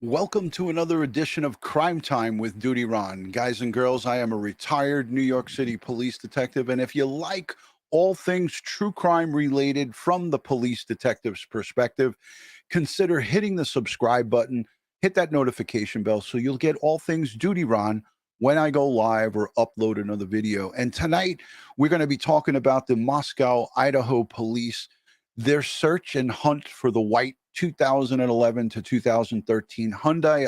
Welcome to another edition of Crime Time with DutyRon. Guys and girls, I am a retired New York City police detective, and if you like all things true crime related from the police detective's perspective, consider hitting the subscribe button, hit that notification bell so you'll get all things DutyRon when I go live or upload another video. And tonight, we're going to be talking about the Moscow, Idaho Police, their search and hunt for the white 2011 to 2013 Hyundai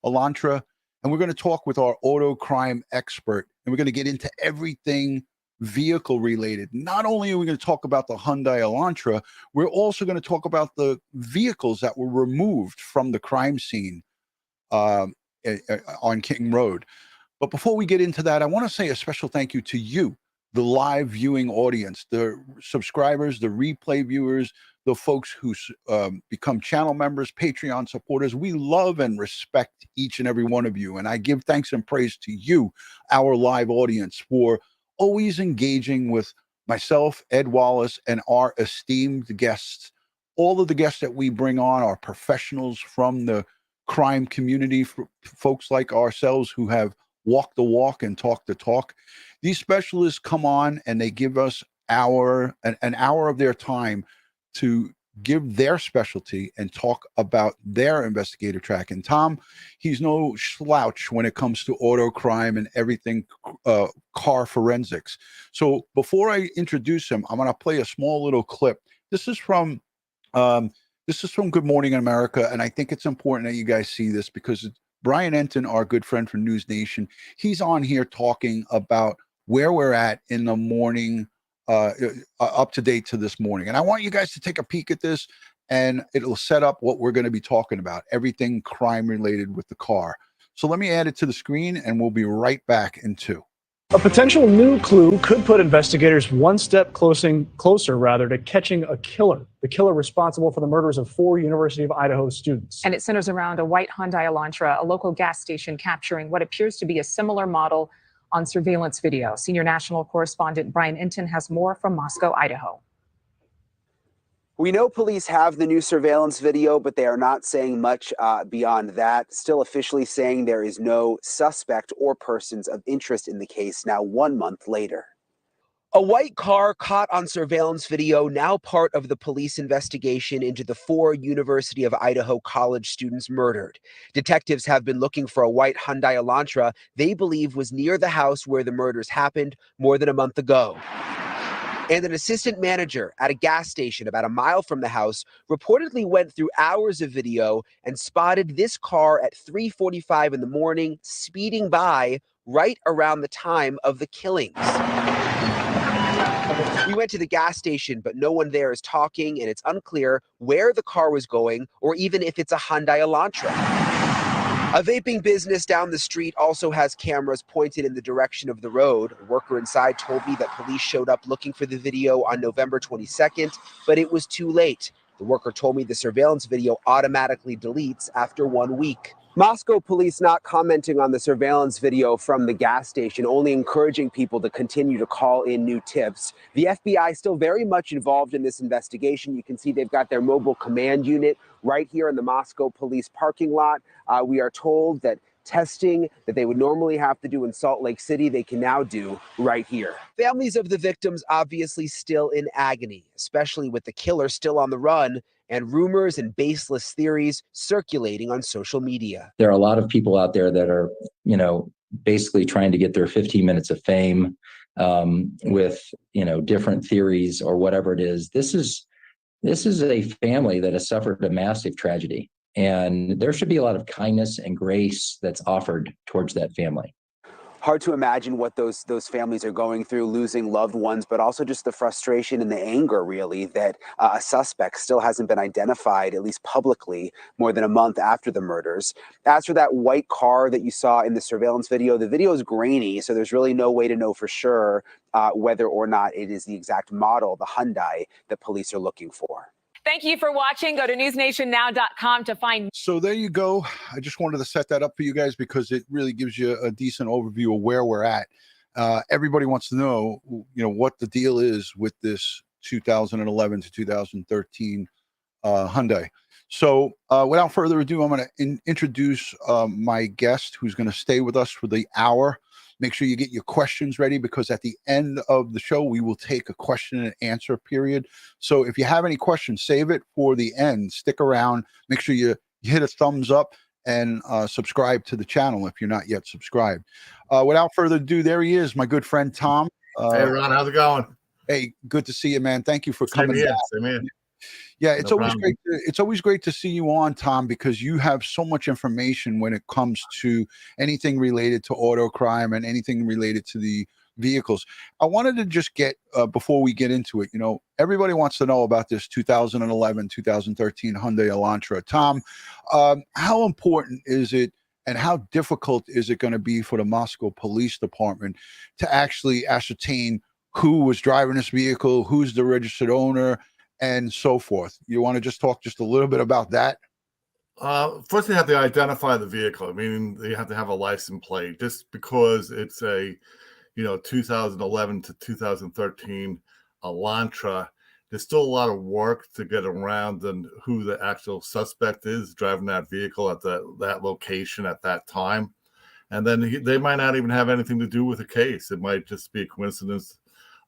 Elantra, and we're going to talk with our auto crime expert, and we're going to get into everything vehicle related. Not only are we going to talk about the Hyundai Elantra, we're also going to talk about the vehicles that were removed from the crime scene on King Road. But before we get into that, I want to say a special thank you to you, the live viewing audience, the subscribers, the replay viewers, the folks who become channel members, Patreon supporters. We love and respect each and every one of you. And I give thanks and praise to you, our live audience, for always engaging with myself, Ed Wallace, and our esteemed guests. All of the guests that we bring on are professionals from the crime community, folks like ourselves who have walked the walk and talked the talk. These specialists come on and they give us an hour of their time to give their specialty and talk about their investigative track. And Tom, he's no slouch when it comes to auto crime and everything car forensics. So before I introduce him, I'm going to play a small little clip. This is from Good Morning America, and I think it's important that you guys see this because Brian Entin, our good friend from Newsnation, he's on here talking about where we're at in the morning, up to date to this morning. And I want you guys to take a peek at this, and it'll set up what we're going to be talking about, everything crime related with the car. So let me add it to the screen, and we'll be right back in two. A potential new clue could put investigators one step closer to catching a killer, the killer responsible for the murders of 4 University of Idaho students. And it centers around a white Hyundai Elantra, a local gas station capturing what appears to be a similar model on surveillance video. Senior national correspondent Brian Entin has more from Moscow, Idaho. We know police have the new surveillance video, but they are not saying much beyond that. Still officially saying there is no suspect or persons of interest in the case now 1 month later. A white car caught on surveillance video, now part of the police investigation into the 4 University of Idaho college students murdered. Detectives have been looking for a white Hyundai Elantra they believe was near the house where the murders happened more than a month ago. And an assistant manager at a gas station about a mile from the house reportedly went through hours of video and spotted this car at 3:45 in the morning, speeding by right around the time of the killings. We went to the gas station, but no one there is talking, and it's unclear where the car was going or even if it's a Hyundai Elantra. A vaping business down the street also has cameras pointed in the direction of the road. A worker inside told me that police showed up looking for the video on November 22nd, but it was too late. The worker told me the surveillance video automatically deletes after 1 week. Moscow police not commenting on the surveillance video from the gas station, only encouraging people to continue to call in new tips. The FBI still very much involved in this investigation. You can see they've got their mobile command unit right here in the Moscow police parking lot. We are told that testing that they would normally have to do in Salt Lake City, they can now do right here. Families of the victims obviously still in agony, especially with the killer still on the run and rumors and baseless theories circulating on social media. There are a lot of people out there that are, basically trying to get their 15 minutes of fame with, different theories or whatever it is. This is a family that has suffered a massive tragedy, and there should be a lot of kindness and grace that's offered towards that family. Hard to imagine what those families are going through, losing loved ones, but also just the frustration and the anger, really, that a suspect still hasn't been identified, at least publicly, more than a month after the murders. As for that white car that you saw in the surveillance video, the video is grainy, so there's really no way to know for sure whether or not it is the exact model, the Hyundai, that police are looking for. Thank you for watching. Go to newsnationnow.com to find. So there you go. I just wanted to set that up for you guys because it really gives you a decent overview of where we're at. Everybody wants to know, what the deal is with this 2011 to 2013 Hyundai. So, without further ado, I'm going to introduce my guest who's going to stay with us for the hour. Make sure you get your questions ready because at the end of the show, we will take a question and answer period. So, if you have any questions, save it for the end. Stick around. Make sure you hit a thumbs up and subscribe to the channel if you're not yet subscribed. Without further ado, there he is, my good friend Tom. Hey, Ron, how's it going? Hey, good to see you, man. Thank you for Same coming here. back. Same here. Yeah, it's No always problem. great. It's always great to see you on, Tom, because you have so much information when it comes to anything related to auto crime and anything related to the vehicles. I wanted to just get before we get into it. You know, everybody wants to know about this 2011, 2013 Hyundai Elantra. Tom, how important is it, and how difficult is it going to be for the Moscow Police Department to actually ascertain who was driving this vehicle, who's the registered owner, and so forth? You want to just talk just a little bit about that? First, you have to identify the vehicle. I mean, you have to have a license plate. Just because it's a, 2011 to 2013 Elantra, there's still a lot of work to get around and who the actual suspect is driving that vehicle at that location at that time. And then they might not even have anything to do with the case. It might just be a coincidence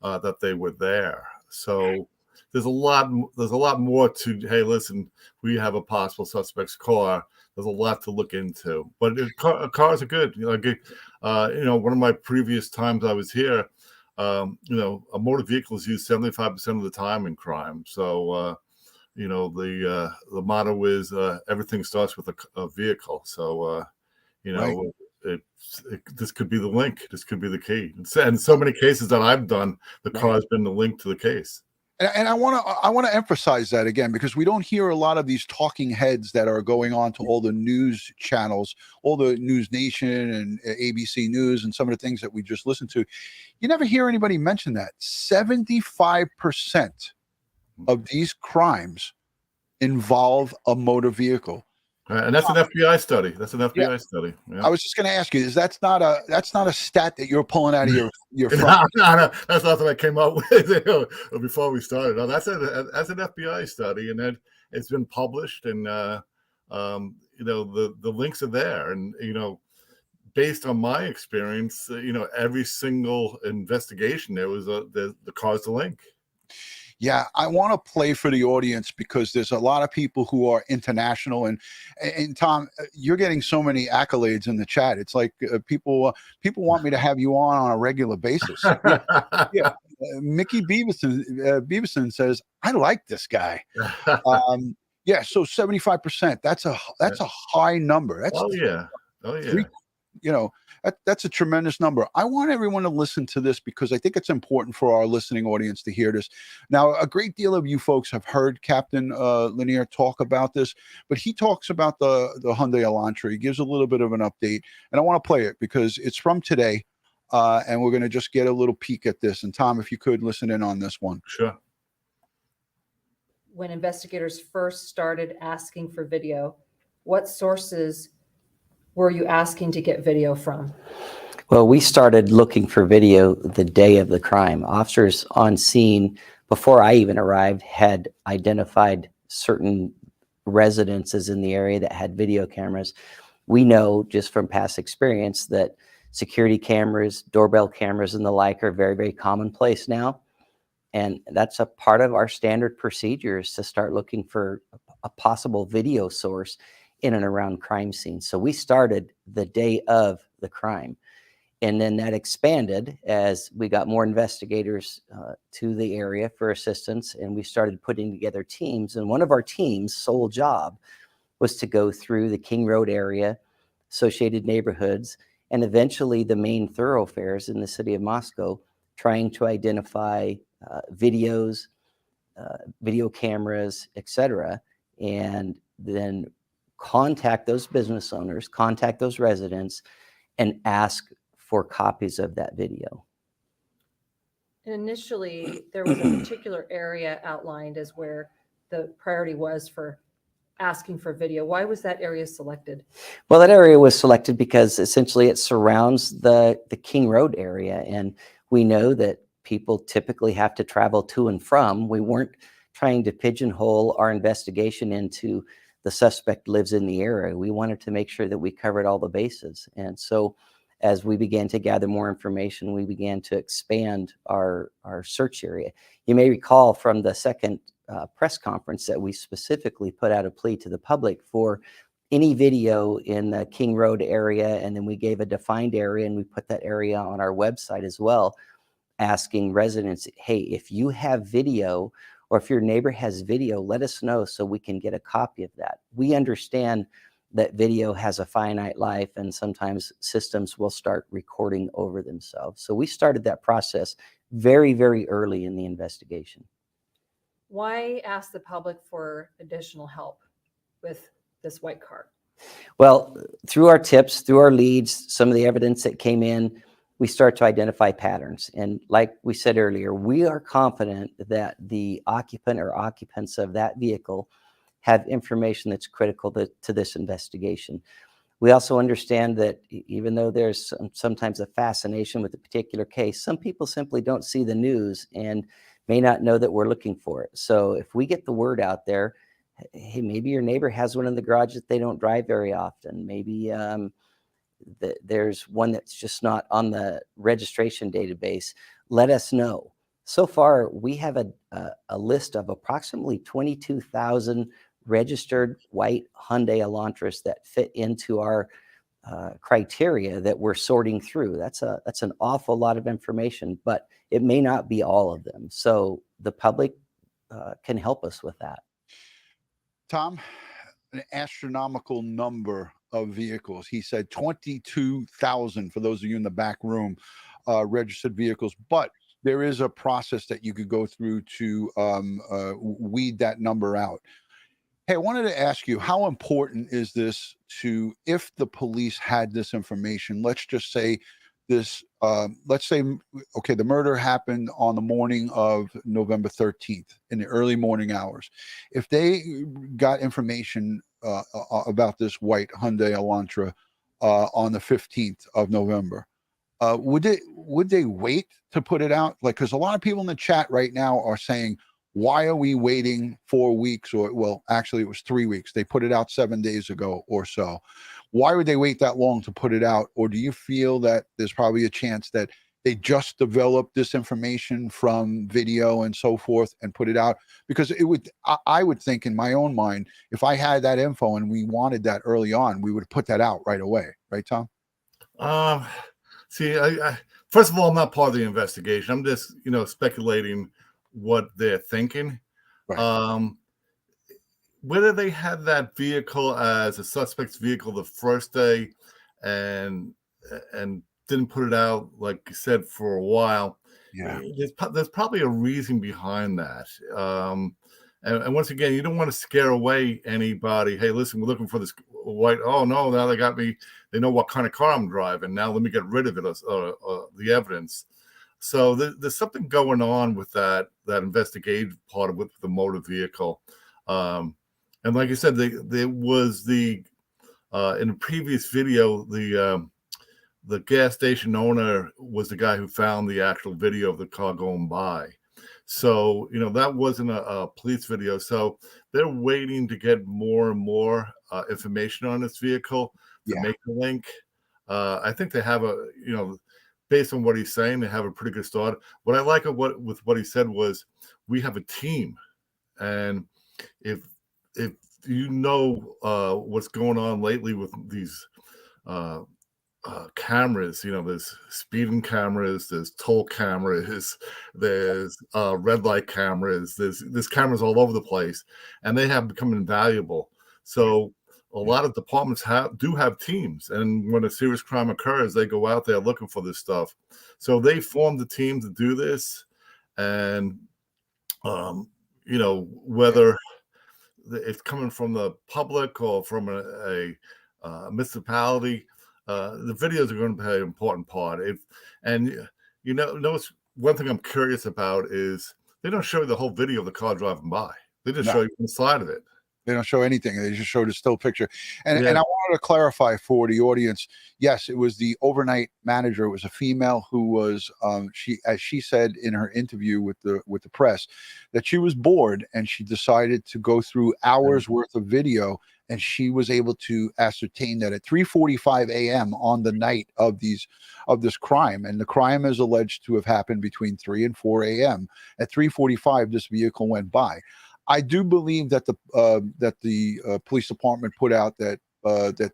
that they were there. So there's a lot more to, hey, listen, we have a possible suspect's car. There's a lot to look into, but cars are good. One of my previous times I was here, a motor vehicle is used 75% of the time in crime. So, the motto is everything starts with a vehicle. So, Right. This could be the link. This could be the key. And so many cases that I've done, the car has been the link to the case. And I want to emphasize that again, because we don't hear a lot of these talking heads that are going on to all the news channels, all the Newsnation and ABC News and some of the things that we just listened to. You never hear anybody mention that 75% of these crimes involve a motor vehicle. And that's an FBI study. That's an FBI study. Yeah. I was just going to ask you, that's not a stat that you're pulling out of your front. No, that's not what I came up with before we started. No, that's an FBI study, and it's been published, and the links are there, and based on my experience, every single investigation there was the car's the link. Yeah, I want to play for the audience because there's a lot of people who are international, and Tom, you're getting so many accolades in the chat. It's like people want me to have you on a regular basis. Yeah. Mickey Beaverson says, "I like this guy." Yeah, so 75%. That's a high number. That's that's a tremendous number. I want everyone to listen to this because I think it's important for our listening audience to hear this. Now, a great deal of you folks have heard Captain Lanier talk about this, but he talks about the Hyundai Elantra. He gives a little bit of an update, and I want to play it because it's from today, and we're going to just get a little peek at this. And Tom, if you could listen in on this one. Sure. When investigators first started asking for video, what sources were you asking to get video from? Well, we started looking for video the day of the crime. Officers on scene, before I even arrived, had identified certain residences in the area that had video cameras. We know just from past experience that security cameras, doorbell cameras, and the like are very, very commonplace now. And that's a part of our standard procedures to start looking for a possible video source in and around crime scenes. So we started the day of the crime, and then that expanded as we got more investigators to the area for assistance, and we started putting together teams. And one of our team's sole job was to go through the King Road area, associated neighborhoods, and eventually the main thoroughfares in the city of Moscow, trying to identify videos, video cameras, etc., and then contact those business owners, contact those residents, and ask for copies of that video. Initially, there was a particular area outlined as where the priority was for asking for video. Why was that area selected? Well, that area was selected because essentially it surrounds the King Road area, and we know that people typically have to travel to and from. We weren't trying to pigeonhole our investigation into the suspect lives in the area. We wanted to make sure that we covered all the bases. And so as we began to gather more information, we began to expand our search area. You may recall from the second press conference that we specifically put out a plea to the public for any video in the King Road area, and then we gave a defined area, and we put that area on our website as well, asking residents, hey, if you have video or if your neighbor has video, let us know so we can get a copy of that. We understand that video has a finite life, and sometimes systems will start recording over themselves. So we started that process very, very early in the investigation. Why ask the public for additional help with this white car? Well, through our tips, through our leads, some of the evidence that came in, we start to identify patterns. And like we said earlier, we are confident that the occupant or occupants of that vehicle have information that's critical to this investigation. We also understand that even though there's sometimes a fascination with a particular case, some people simply don't see the news and may not know that we're looking for it. So if we get the word out there, hey, maybe your neighbor has one in the garage that they don't drive very often. Maybe there's one that's just not on the registration database. Let us know. So far, we have a list of approximately 22,000 registered white Hyundai Elantras that fit into our criteria that we're sorting through. That's an awful lot of information, but it may not be all of them. So the public can help us with that. Tom, an astronomical number of vehicles. He said 22,000 for those of you in the back room, registered vehicles. But there is a process that you could go through to weed that number out. Hey, I wanted to ask you, how important is this to, if the police had this information, let's just say this, let's say, okay, the murder happened on the morning of November 13th in the early morning hours. If they got information about this white Hyundai Elantra on the 15th of November, would they wait to put it out? Like, because a lot of people in the chat right now are saying, why are we waiting 4 weeks? Or, well, actually it was 3 weeks. They put it out 7 days ago or so. Why would they wait that long to put it out? Or do you feel that there's probably a chance that they just developed this information from video and so forth and put it out? Because it would, I would think in my own mind, if I had that info and we wanted that early on, we would put that out right away. Right, Tom? See, I first of all, I'm not part of the investigation. I'm just, speculating what they're thinking. Right. Whether they had that vehicle as a suspect's vehicle the first day and didn't put it out, like you said, for a while, Yeah. there's probably a reason behind that. And once again, you don't want to scare away anybody. Hey, listen, we're looking for this white. Oh no, now they got me. They know what kind of car I'm driving. Now let me get rid of it, the evidence. So there's something going on with that investigative part of the motor vehicle. And like I said, there was in the previous video, the gas station owner was the guy who found the actual video of the car going by. So, that wasn't a police video. So they're waiting to get more and more information on this vehicle to make the link. I think they have based on what he's saying, they have a pretty good start. What I like with what he said was, we have a team. And if you know what's going on lately with these cameras, there's speeding cameras, there's toll cameras, there's red light cameras, there's cameras all over the place, and they have become invaluable. So a lot of departments do have teams, and when a serious crime occurs, they go out there looking for this stuff. So they formed a team to do this, and whether it's coming from the public or from a municipality, the videos are going to play an important part. Notice one thing I'm curious about is they don't show you the whole video of the car driving by. They just show you one side of it. They don't show anything. They just showed a still picture. And Yeah. I wanted to clarify for the audience. Yes, it was the overnight manager. It was a female who was she, as she said in her interview with the press, that she was bored and she decided to go through hours worth of video, and she was able to ascertain that at 3:45 a.m. on the night of this crime, and the crime is alleged to have happened between 3 and 4 a.m. At 3:45, this vehicle went by. I do believe that the police department put out that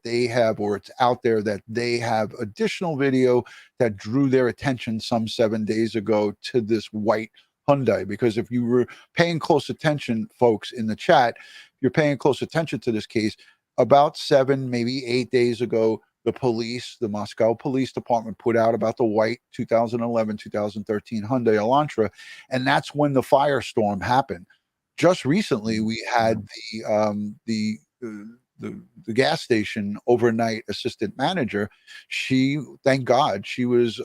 they have, or it's out there that they have additional video that drew their attention some 7 days ago to this white Hyundai. Because if you were paying close attention, folks in the chat, you're paying close attention to this case. About 7, maybe 8 days ago, the Moscow Police Department put out about the white 2011, 2013 Hyundai Elantra, and that's when the firestorm happened. Just recently, we had the gas station overnight assistant manager. She, thank God, she was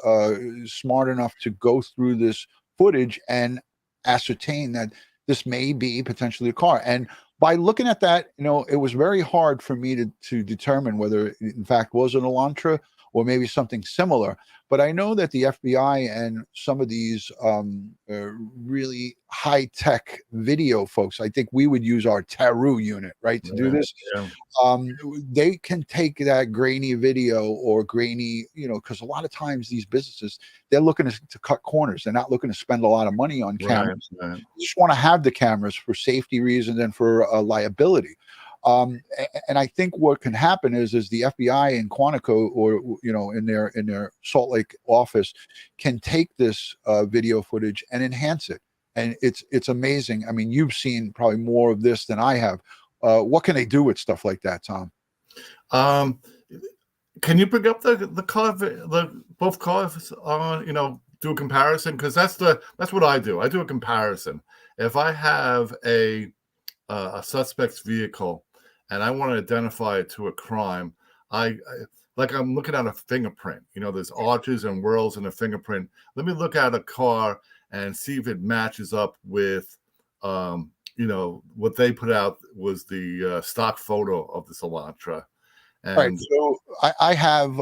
smart enough to go through this footage and ascertain that this may be potentially a car. And by looking at that, it was very hard for me to determine whether it in fact was an Elantra or maybe something similar. But I know that the FBI and some of these really high-tech video folks, I think we would use our Taru unit, right, to do this. Yeah. They can take that grainy video or grainy, because a lot of times these businesses, they're looking to cut corners. They're not looking to spend a lot of money on cameras. Right. They just want to have the cameras for safety reasons and for liability. And I think what can happen is the FBI in Quantico, or in their Salt Lake office, can take this video footage and enhance it. And it's amazing. I mean, you've seen probably more of this than I have. What can they do with stuff like that, Tom? Can you bring up the car, both cars on, do a comparison? Because that's what I do. I do a comparison. If I have a suspect's vehicle and I want to identify it to a crime, I'm looking at a fingerprint. There's arches and whorls in a fingerprint. Let me look at a car and see if it matches up with, what they put out was the stock photo of this Elantra. And right. So I have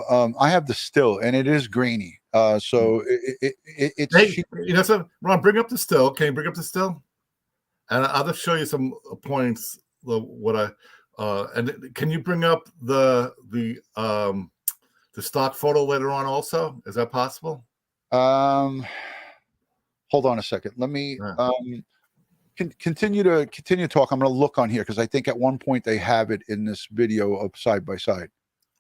the still, and it is grainy. So it's. Hey, so Ron, bring up the still. Can you bring up the still? And I'll just show you some points. And can you bring up the stock photo later on also? Is that possible? Hold on a second. Let me continue to talk. I'm going to look on here because I think at one point they have it in this video of side by side.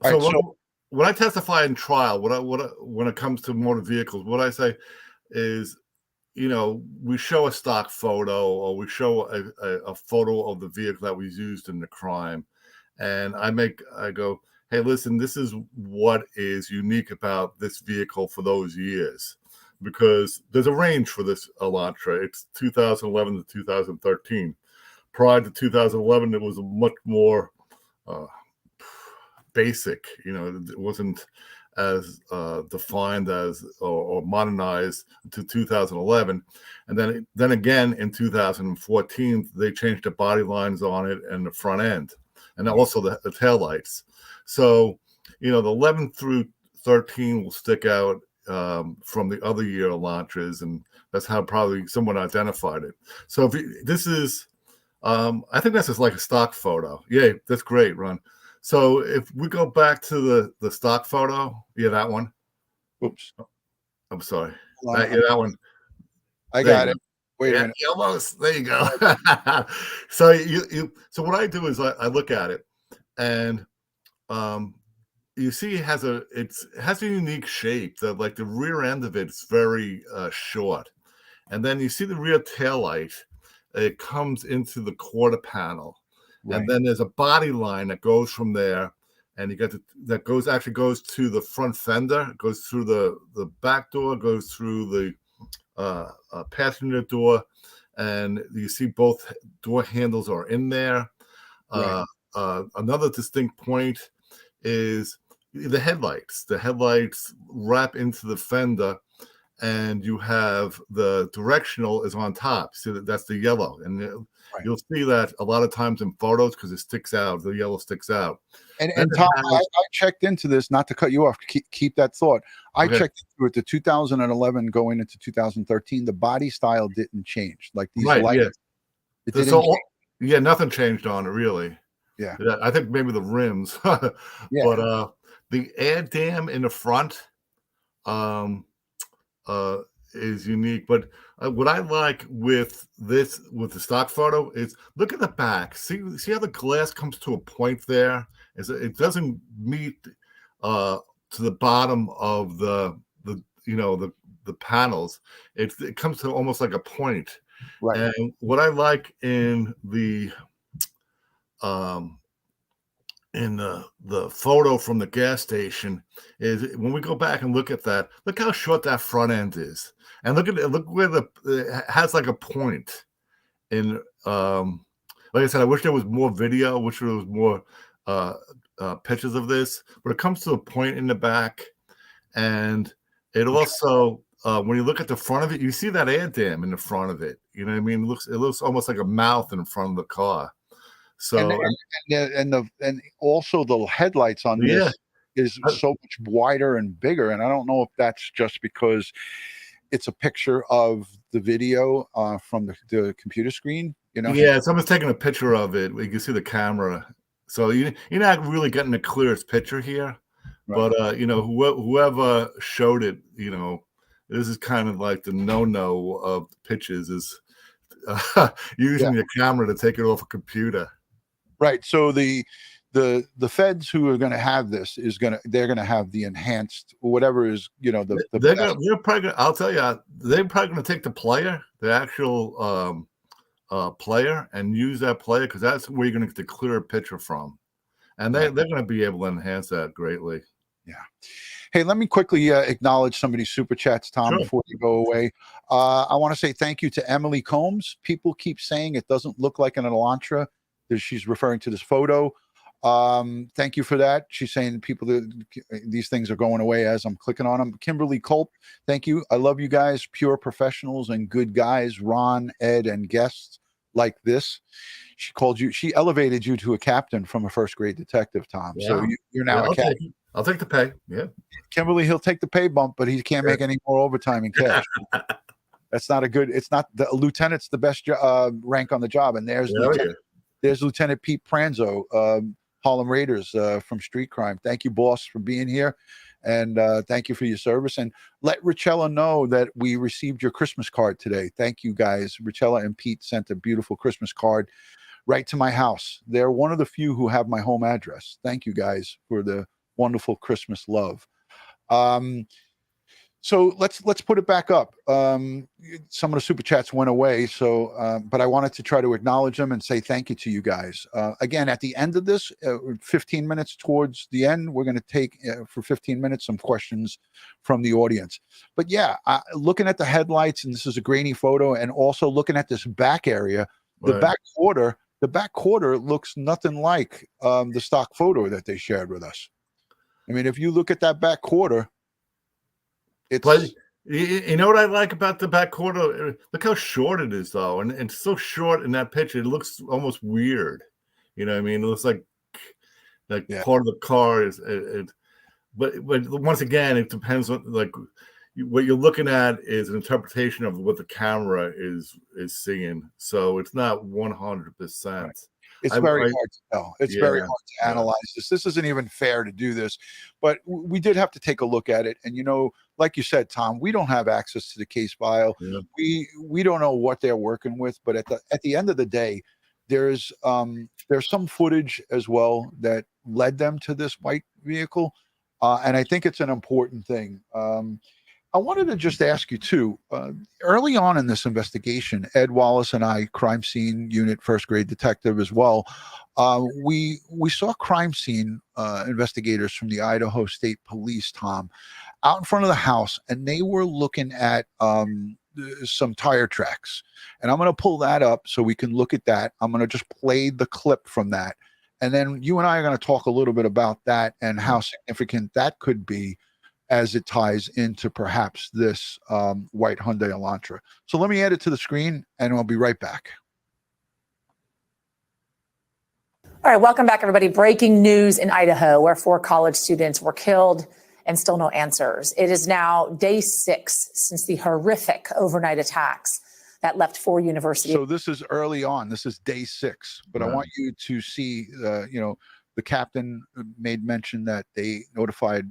So when I testify in trial, when it comes to motor vehicles, what I say is, we show a stock photo, or we show a photo of the vehicle that was used in the crime. And I go, hey, listen, this is what is unique about this vehicle for those years. Because there's a range for this Elantra. It's 2011 to 2013. Prior to 2011, it was much more basic. It wasn't as defined as or modernized to 2011, and then again in 2014 they changed the body lines on it and the front end, and also the taillights. So the 11 through 13 will stick out from the other year Elantras, and that's how probably someone identified it. So this is I think this is like a stock photo. Yeah, that's great, Ron. So if we go back to the stock photo, that one. Oops. I'm sorry. That one. I got it. Wait a minute. Almost. There you go. So so what I do is I look at it, and you see it has a unique shape. That like the rear end of it is very short, and then you see the rear taillight. It comes into the quarter panel. Right. And then there's a body line that goes from there, and you get that actually goes to the front fender. It goes through the back door, goes through the passenger door, and you see both door handles are in there. Right. Another distinct point is the headlights. The headlights wrap into the fender, and you have the directional is on top. So that's the yellow, and Right. you'll see that a lot of times in photos because it sticks out. The yellow sticks out. And Then it Tom, has- I checked into this, not to cut you off. Keep that thought. I Okay. checked into it. The 2011 going into 2013, the body style didn't change. Like these Right, lights, yeah. it So, didn't. yeah, nothing changed on it really. Yeah. I think maybe the rims, Yeah. but the air dam in the front is unique. But what I like with the stock photo is look at the back. See how the glass comes to a point there. It doesn't meet to the bottom of the panels. It comes to almost like a point. Right. And what I like in the photo from the gas station is when we go back and look at that, look how short that front end is, and look where it has like a point. And like I said, I wish there was more video, I wish there was more pictures of this, but it comes to a point in the back, and it also when you look at the front of it, you see that air dam in the front of it. You know what I mean? It looks almost like a mouth in front of the car. So and also the headlights on this is so much wider and bigger. And I don't know if that's just because it's a picture of the video from the computer screen. You know? Yeah, someone's taking a picture of it. You can see the camera. So you're not really getting the clearest picture here. Right. But whoever showed it, this is kind of like the no of pitches is using your camera to take it off a computer. Right. So the feds who are going to have this they're going to have the enhanced whatever is they're probably I'll tell you, they're probably going to take the actual player, and use that player because that's where you're going to get the clearer picture from, and they're going to be able to enhance that greatly. Yeah. Hey, let me quickly acknowledge some of these super chats, Tom, before you go away. I want to say thank you to Emily Combs. People keep saying it doesn't look like an Elantra. She's referring to this photo. Thank you for that. She's saying these things are going away as I'm clicking on them. Kimberly Culp, thank you. I love you guys, pure professionals and good guys. Ron, Ed, and guests like this. She elevated you to a captain from a first grade detective, Tom. Yeah. So you're now a captain. I'll take the pay. Yeah. Kimberly, he'll take the pay bump, but he can't make any more overtime in cash. That's not the lieutenant's the best rank on the job. And there's Lieutenant Pete Pranzo, Harlem Raiders from Street Crime. Thank you, boss, for being here. And thank you for your service. And let Richella know that we received your Christmas card today. Thank you, guys. Richella and Pete sent a beautiful Christmas card right to my house. They're one of the few who have my home address. Thank you, guys, for the wonderful Christmas love. So let's put it back up. Some of the super chats went away, but I wanted to try to acknowledge them and say thank you to you guys. Again, at the end of this, 15 minutes towards the end, we're going to take for 15 minutes some questions from the audience. But yeah, looking at the headlights, and this is a grainy photo, and also looking at this back area, the back quarter looks nothing like the stock photo that they shared with us. I mean, if you look at that back quarter, but you know what I like about the back quarter? Look how short it is, though, and it's so short in that picture. It looks almost weird. You know what I mean? It looks like part of the car is. But once again, it depends on what you're looking at is an interpretation of what the camera is seeing. So it's not 100%. Right. It's very hard to tell. It's very hard to analyze this. This isn't even fair to do this, but we did have to take a look at it. And, like you said, Tom, we don't have access to the case file. Yeah. We don't know what they're working with, but at the end of the day, there's some footage as well that led them to this white vehicle. And I think it's an important thing. I wanted to just ask you too, early on in this investigation, Ed Wallace and I, crime scene unit, first grade detective as well, we saw crime scene investigators from the Idaho State Police, Tom, out in front of the house, and they were looking at some tire tracks. And I'm going to pull that up so we can look at that. I'm going to just play the clip from that. And then you and I are going to talk a little bit about that and how significant that could be as it ties into perhaps this white Hyundai Elantra. So let me add it to the screen, and I'll be right back. All right, welcome back, everybody. Breaking news in Idaho, where 4 college students were killed and still no answers. It is now day 6 since the horrific overnight attacks that left 4 universities. So this is early on. This is day 6, but I want you to see, the captain made mention that they notified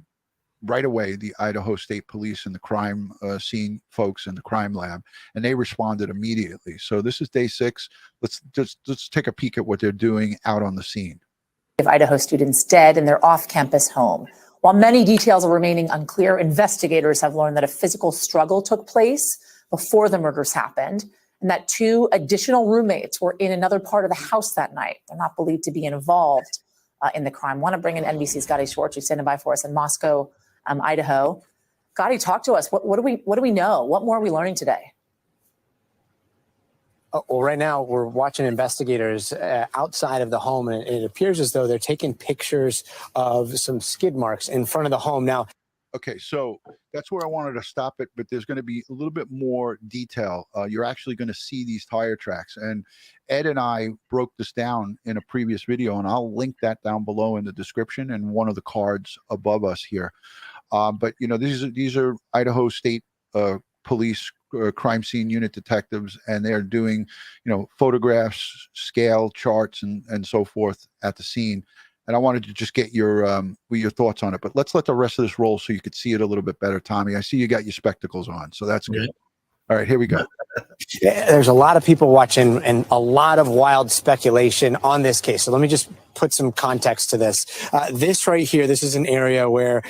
right away the Idaho State Police and the crime scene folks in the crime lab, and they responded immediately. So this is day 6. Let's take a peek at what they're doing out on the scene. Of Idaho students dead in their off-campus home. While many details are remaining unclear, investigators have learned that a physical struggle took place before the murders happened, and that 2 additional roommates were in another part of the house that night. They're not believed to be involved in the crime. I want to bring in NBC's Gotti Schwartz, who's standing by for us in Moscow, Idaho. Gotti, talk to us. What do we know? What more are we learning today? Well, right now we're watching investigators outside of the home, and it appears as though they're taking pictures of some skid marks in front of the home. Now, okay, so that's where I wanted to stop it, but there's going to be a little bit more detail. You're actually going to see these tire tracks, and Ed and I broke this down in a previous video, and I'll link that down below in the description and one of the cards above us here. But these are Idaho State Police crime scene unit detectives, and they're doing photographs, scale charts, and so forth at the scene. And I wanted to just get your thoughts on it, but let's let the rest of this roll so you could see it a little bit better. Tommy, I see you got your spectacles on, so that's good. All right, here we go. There's a lot of people watching and a lot of wild speculation on this case. So let me just put some context to this. This right here, this is an area where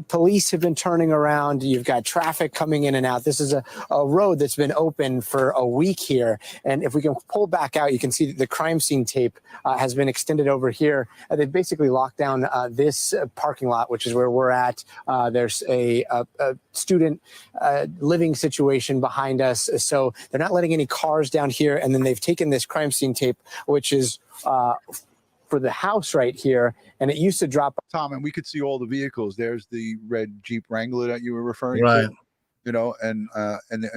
police have been turning around. You've got traffic coming in and out. This is a road that's been open for a week here. And if we can pull back out, you can see that the crime scene tape has been extended over here. They've basically locked down this parking lot, which is where we're at. There's a student living situation behind us. So they're not letting any cars down here. And then they've taken this crime scene tape, which is for the house right here, and it used to drop. Tom, and we could see all the vehicles. There's the red Jeep Wrangler that you were referring Right. to, and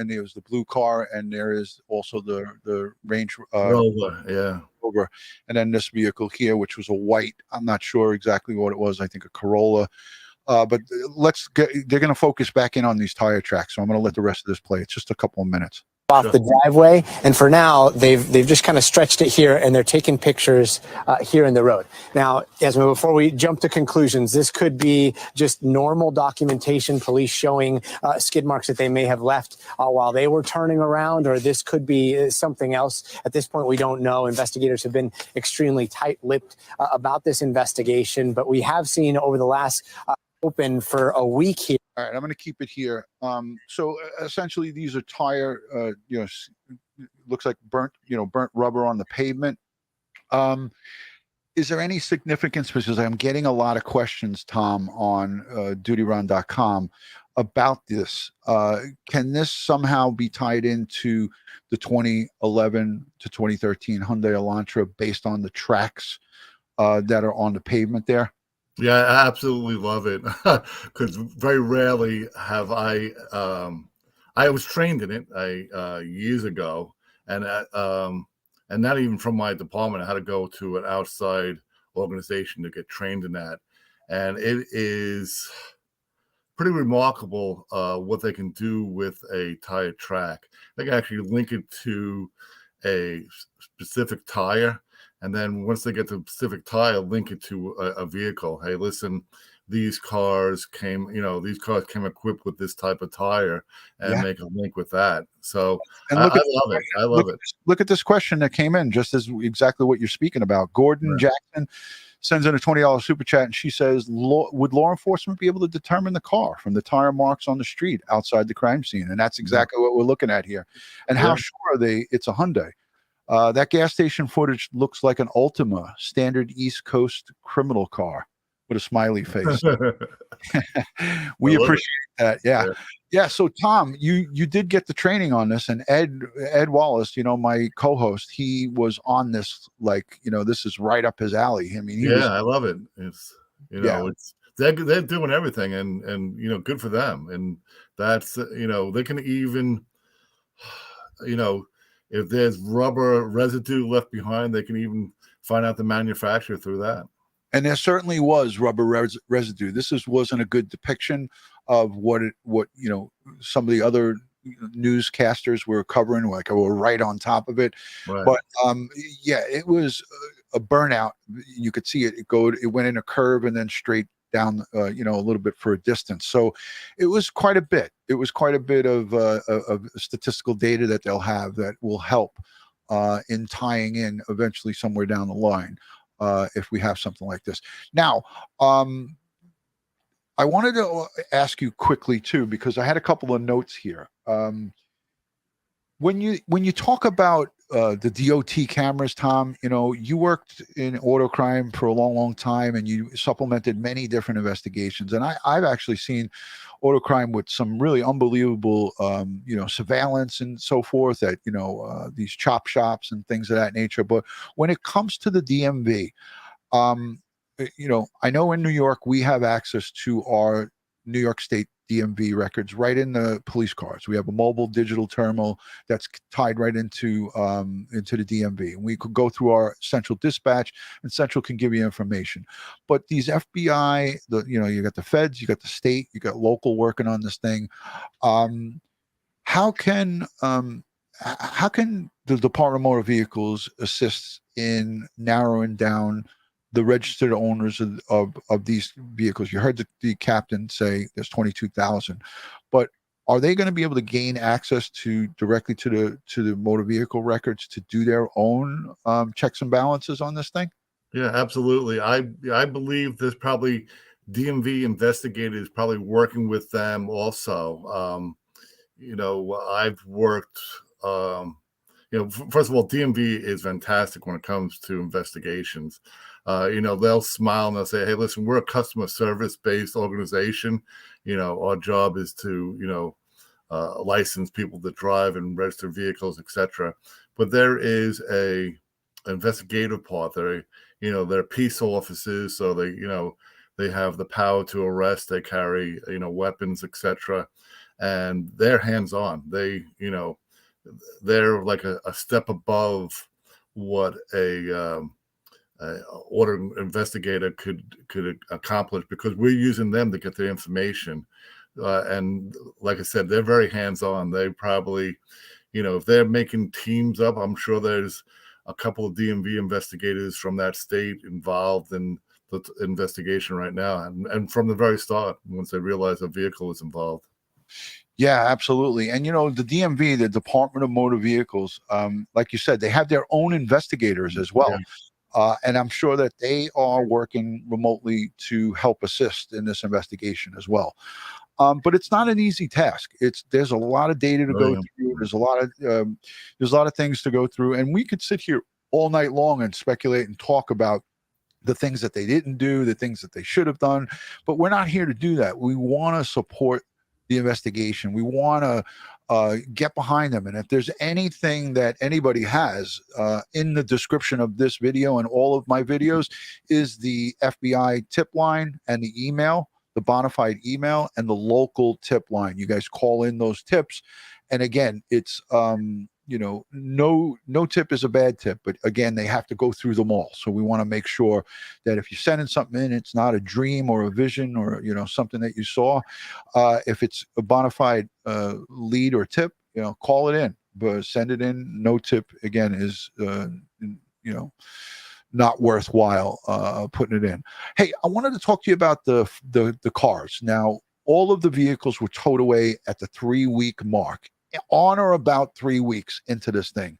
there was the blue car, and there is also the Range Rover, and then this vehicle here, which was a white. I'm not sure exactly what it was. I think a Corolla. But they're going to focus back in on these tire tracks. So I'm going to let the rest of this play. It's just a couple of minutes. Off the driveway, and for now they've just kind of stretched it here, and they're taking pictures here in the road. Now, Yasmin, before we jump to conclusions, this could be just normal documentation, police showing skid marks that they may have left while they were turning around, or this could be something else. At this point, we don't know. Investigators have been extremely tight-lipped about this investigation, but we have seen over the last open for a week here. All right, I'm going to keep it here. So essentially, these are tire, looks like burnt rubber on the pavement. Is there any significance? Because I'm getting a lot of questions, Tom, on DutyRon.com about this. Can this somehow be tied into the 2011 to 2013 Hyundai Elantra based on the tracks that are on the pavement there? Yeah, I absolutely love it, because very rarely have I was trained in it years ago, and not even from my department. I had to go to an outside organization to get trained in that, and it is pretty remarkable what they can do with a tire track. They can actually link it to a specific tire. And then once they get the specific tire, link it to a vehicle. Hey, listen, these cars came equipped with this type of tire, and make a link with that. So I love it. I love it. Look at this question that came in, just as exactly what you're speaking about. Gordon Jackson sends in a $20 super chat, and she says, would law enforcement be able to determine the car from the tire marks on the street outside the crime scene? And that's exactly what we're looking at here. And how sure are they it's a Hyundai? That gas station footage looks like an Ultima standard East Coast criminal car with a smiley face. We appreciate that. Yeah. So Tom, you did get the training on this, and Ed Wallace, my co-host, he was on this, this is right up his alley. I mean, I love it. It's they're doing everything, and good for them. And that's they can even if there's rubber residue left behind, they can even find out the manufacturer through that. And there certainly was rubber residue. This wasn't a good depiction of what some of the other newscasters were covering, like we're right on top of it. Right. But yeah, it was a burnout. You could see it. It went in a curve and then straight down, a little bit for a distance. So it was quite a bit. It was quite a bit of statistical data that they'll have that will help in tying in eventually somewhere down the line. If we have something like this. Now, I wanted to ask you quickly too, because I had a couple of notes here. When you talk about the DOT cameras, Tom, you worked in auto crime for a long, long time, and you supplemented many different investigations. And I've actually seen auto crime with some really unbelievable, surveillance and so forth at, these chop shops and things of that nature. But when it comes to the DMV, I know in New York, we have access to our New York State DMV records right in the police cars. We have a mobile digital terminal that's tied right into the DMV. And we could go through our central dispatch, and central can give you information. But these FBI, you got the feds, you got the state, you got local working on this thing. How can the Department of Motor Vehicles assist in narrowing down the registered owners of these vehicles? You heard the captain say there's 22,000, but are they going to be able to gain access directly to the motor vehicle records to do their own checks and balances on this thing? Yeah, absolutely. I believe there's probably DMV investigators probably working with them also. I've worked. First of all, DMV is fantastic when it comes to investigations. They'll smile and they'll say, "Hey, listen, we're a customer service-based organization. Our job is to, license people to drive and register vehicles, etc." But there is a investigative part. They're peace officers, so they have the power to arrest. They carry, weapons, etc., and they're hands-on. They're like a step above what a auto investigator could accomplish, because we're using them to get the information. And like I said, they're very hands-on. They probably, if they're making teams up, I'm sure there's a couple of DMV investigators from that state involved in the investigation right now. And from the very start, once they realize a vehicle is involved. Yeah, absolutely. And the DMV, the Department of Motor Vehicles, like you said, they have their own investigators as well. Yeah. And I'm sure that they are working remotely to help assist in this investigation as well. But it's not an easy task. There's a lot of data to go through. There's a lot of things to go through, and we could sit here all night long and speculate and talk about the things that they didn't do, the things that they should have done. But we're not here to do that. We want to support the investigation. We want to get behind them. And if there's anything that anybody has in the description of this video and all of my videos is the FBI tip line and the email, the bona fide email, and the local tip line. You guys call in those tips. And again, it's no tip is a bad tip, but again, they have to go through them all. So we want to make sure that if you're sending something in, it's not a dream or a vision or something that you saw. If it's a bona fide lead or tip, call it in, but send it in. No tip again is not worthwhile putting it in. Hey, I wanted to talk to you about the cars. Now, all of the vehicles were towed away at the 3-week mark, on or about 3 weeks into this thing.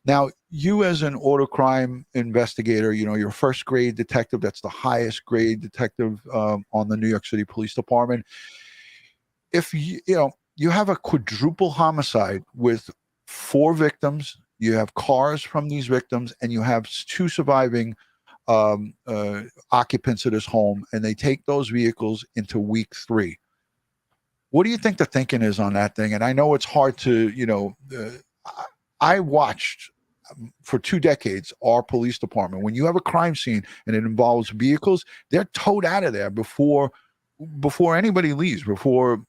Now, you as an auto crime investigator, your first grade detective, that's the highest grade detective on the New York City Police Department. If you have a quadruple homicide with 4 victims, you have cars from these victims, and you have 2 surviving occupants of this home, and they take those vehicles into week 3. What do you think the thinking is on that thing? And I know it's hard to, I watched for 2 decades, our police department, when you have a crime scene and it involves vehicles, they're towed out of there before anybody leaves, before,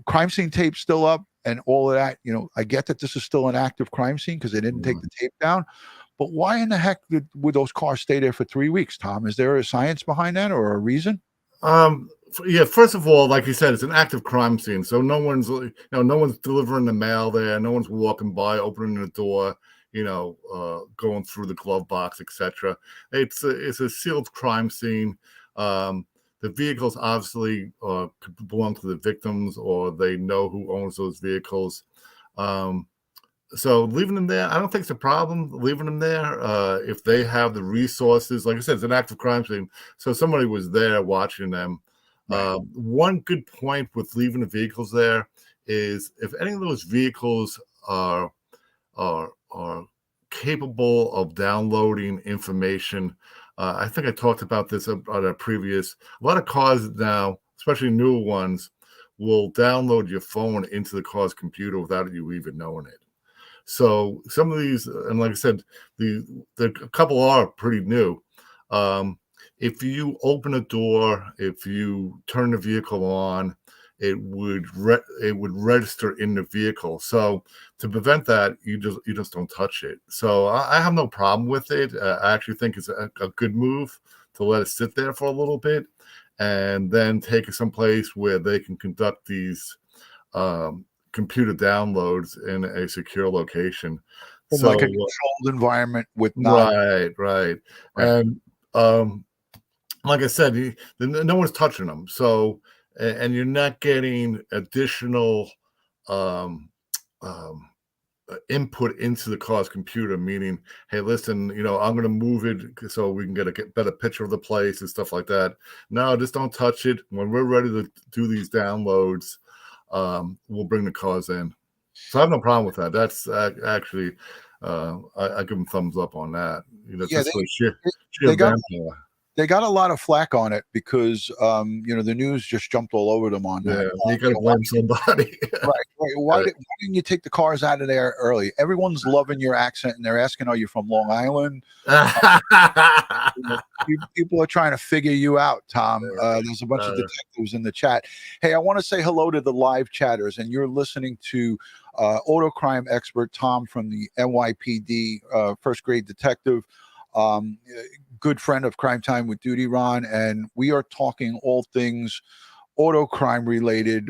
crime scene tape's still up and all of that. I get that this is still an active crime scene because they didn't take the tape down, but why in the heck would those cars stay there for 3 weeks, Tom? Is there a science behind that or a reason? Yeah, first of all, like you said, it's an active crime scene, so no one's delivering the mail there, no one's walking by, opening the door, going through the glove box, etc. It's a sealed crime scene. The vehicles obviously could belong to the victims, or they know who owns those vehicles. So leaving them there, I don't think it's a problem leaving them there. If they have the resources, like I said, it's an active crime scene, so somebody was there watching them. Right. One good point with leaving the vehicles there is if any of those vehicles are capable of downloading information. I think I talked about this on a previous. A lot of cars now, especially newer ones, will download your phone into the car's computer without you even knowing it. So some of these, and like I said, the couple are pretty new. If you open a door, if you turn the vehicle on, it would register in the vehicle. So to prevent that, you just don't touch it. So I have no problem with it. I actually think it's a good move to let it sit there for a little bit, and then take it someplace where they can conduct these computer downloads in a secure location. So, like a controlled environment with not right. And like I said, no one's touching them. So, and you're not getting additional input into the car's computer, meaning, hey, listen, I'm going to move it so we can get a better picture of the place and stuff like that. No, just don't touch it. When we're ready to do these downloads, we'll bring the cars in. So I have no problem with that. That's actually, I give them thumbs up on that. They got a lot of flack on it because the news just jumped all over them on that. You got to blame somebody. Right. Why didn't you take the cars out of there early? Everyone's loving your accent and they're asking, are you from Long Island? People are trying to figure you out, Tom. There's a bunch of detectives in the chat. Hey, I want to say hello to the live chatters, and you're listening to auto crime expert Tom from the NYPD, first grade detective. Good friend of Crime Time with DutyRon, and we are talking all things auto crime related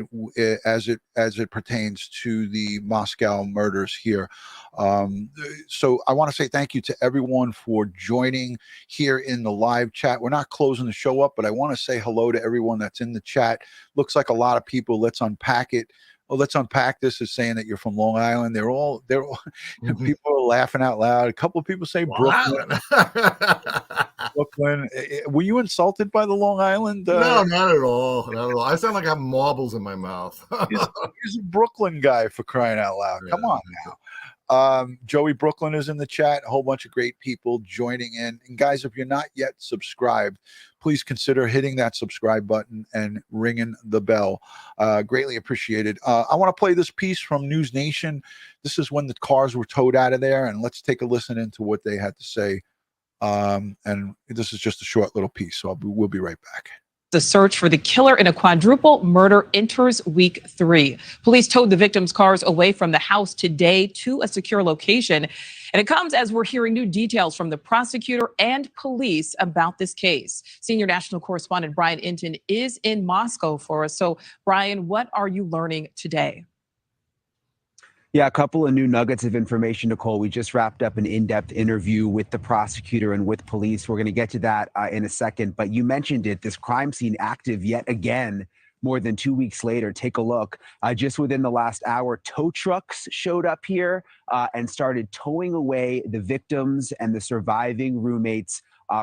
as it pertains to the Moscow murders here. So I want to say thank you to everyone for joining here in the live chat. We're not closing the show up, but I want to say hello to everyone that's in the chat. Looks like a lot of people. Let's unpack it. Well, let's unpack this as saying that you're from Long Island. They're all people are laughing out loud. A couple of people say Brooklyn. Brooklyn. Were you insulted by the Long Island? No, not at all. Not at all. I sound like I have marbles in my mouth. He's a Brooklyn guy, for crying out loud. Come on now. Joey Brooklyn is in the chat. A whole bunch of great people joining in. And guys, if you're not yet subscribed, please consider hitting that subscribe button and ringing the bell. Greatly appreciated. I want to play this piece from Newsnation. This is when the cars were towed out of there, and let's take a listen into what they had to say. And this is just a short little piece, so we'll be right back. The search for the killer in a quadruple murder enters week 3. Police towed the victims' cars away from the house today to a secure location. And it comes as we're hearing new details from the prosecutor and police about this case. Senior national correspondent Brian Entin is in Moscow for us. So, Brian, what are you learning today? Yeah, a couple of new nuggets of information, Nicole. We just wrapped up an in-depth interview with the prosecutor and with police. We're going to get to that in a second. But you mentioned it, this crime scene active yet again, more than 2 weeks later. Take a look. Just within the last hour, tow trucks showed up here and started towing away the victims and the surviving roommates'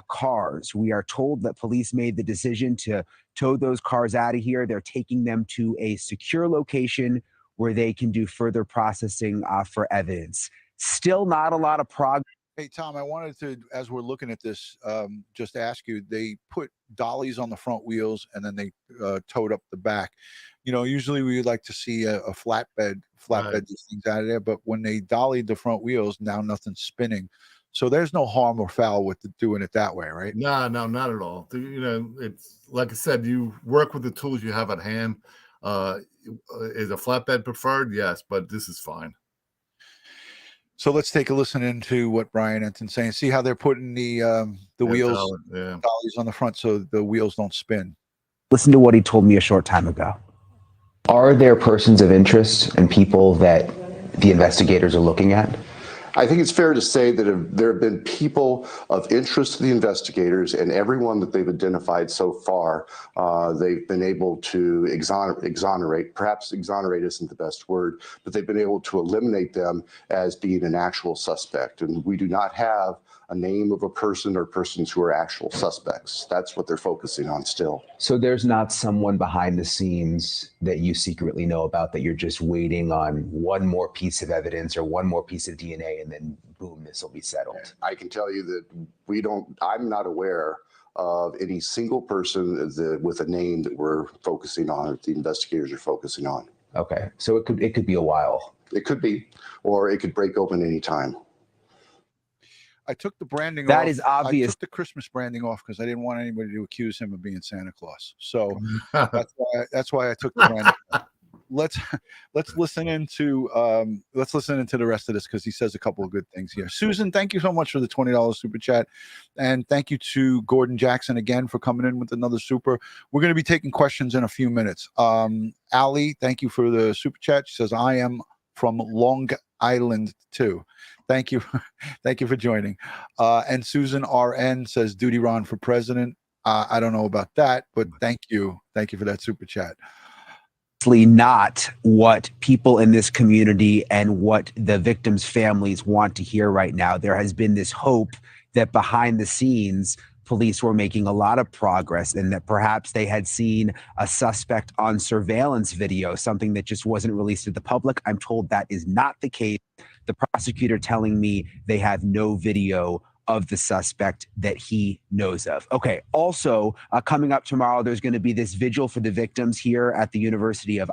cars. We are told that police made the decision to tow those cars out of here. They're taking them to a secure location where they can do further processing for evidence. Still not a lot of progress. Hey, Tom, I wanted to, as we're looking at this, just ask you, they put dollies on the front wheels and then they towed up the back. Usually we would like to see a flatbed Right. these things out of there, but when they dollied the front wheels, now nothing's spinning. So there's no harm or foul with doing it that way, right? No, not at all. It's like I said, you work with the tools you have at hand. Is a flatbed preferred? Yes, but this is fine. So let's take a listen into what Brian Entin's saying. See how they're putting the wheels, Yeah. dollies on the front so the wheels don't spin. Listen to what he told me a short time ago. Are there persons of interest and people that the investigators are looking at? I think it's fair to say that there have been people of interest to the investigators, and everyone that they've identified so far, they've been able to exonerate. Perhaps exonerate isn't the best word, but they've been able to eliminate them as being an actual suspect. And we do not have a name of a person or persons who are actual suspects. That's what they're focusing on still. So there's not someone behind the scenes that you secretly know about that you're just waiting on one more piece of evidence or one more piece of DNA and then boom, this will be settled. I can tell you that I'm not aware of any single person with a name that we're focusing on, that the investigators are focusing on. Okay, so it could be a while. It could be, or it could break open any time. I took the branding off. That is obvious. I took the Christmas branding off because I didn't want anybody to accuse him of being Santa Claus. So that's why I took the branding off. Let's listen into the rest of this because he says a couple of good things here. Susan, thank you so much for the $20 super chat, and thank you to Gordon Jackson again for coming in with another super. We're going to be taking questions in a few minutes. Allie, thank you for the super chat. She says, I am from Long Island too. Thank you. Thank you for joining. And Susan RN says DutyRon for president. I don't know about that, but thank you. Thank you for that super chat. Not what people in this community and what the victims' families want to hear right now. There has been this hope that behind the scenes, police were making a lot of progress and that perhaps they had seen a suspect on surveillance video, something that just wasn't released to the public. I'm told that is not the case. The prosecutor telling me they have no video of the suspect that he knows of. Okay, also coming up tomorrow, there's going to be this vigil for the victims here at the University of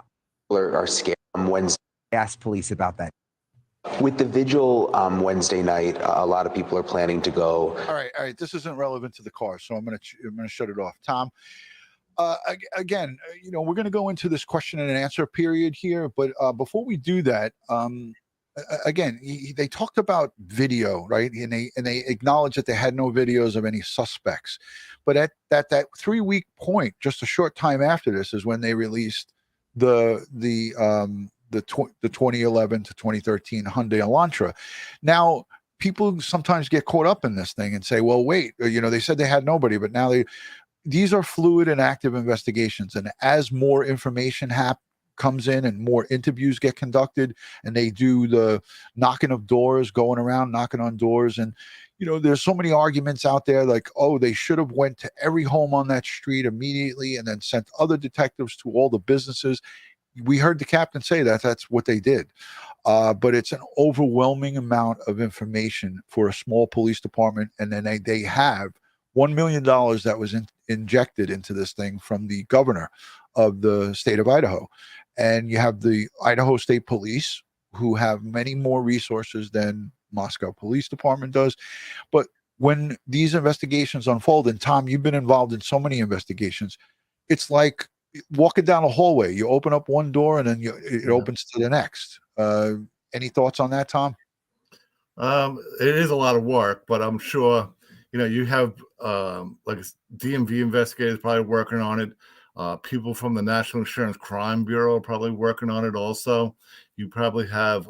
Are scared on Wednesday. Ask police about that. With the vigil Wednesday night, a lot of people are planning to go. All right. This isn't relevant to the car, so I'm gonna shut it off. Tom, again, we're gonna go into this question and answer period here, but before we do that, again, they talked about video, right? And they acknowledged that they had no videos of any suspects, but at that 3-week point, just a short time after this, is when they released the 2011 to 2013 Hyundai Elantra. Now, people sometimes get caught up in this thing and say, well, wait, they said they had nobody, but now these are fluid and active investigations. And as more information comes in and more interviews get conducted and they do the knocking of doors, going around knocking on doors, and there's so many arguments out there like, oh, they should have went to every home on that street immediately and then sent other detectives to all the businesses. We heard the captain say that that's what they did, but it's an overwhelming amount of information for a small police department. And then they have $1 million that was injected into this thing from the governor of the state of Idaho. And you have the Idaho State Police, who have many more resources than Moscow Police Department does. But when these investigations unfold, and Tom, you've been involved in so many investigations, it's like walking down a hallway. You open up one door and then it opens to the next. Any thoughts on that, Tom? It is a lot of work, but I'm sure, you have like DMV investigators probably working on it. People from the National Insurance Crime Bureau are probably working on it also. You probably have,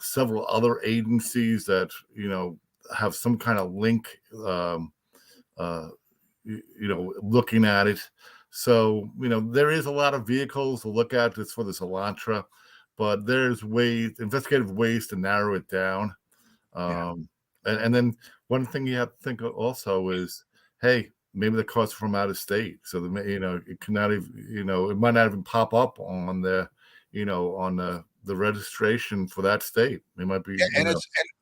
several other agencies that, have some kind of link, looking at it. So, there is a lot of vehicles to look at this for this Elantra, but there's investigative ways to narrow it down. And then one thing you have to think of also is, hey, maybe the car's from out of state. So, it cannot even, it might not even pop up on the, on the the registration for that state. They might be, And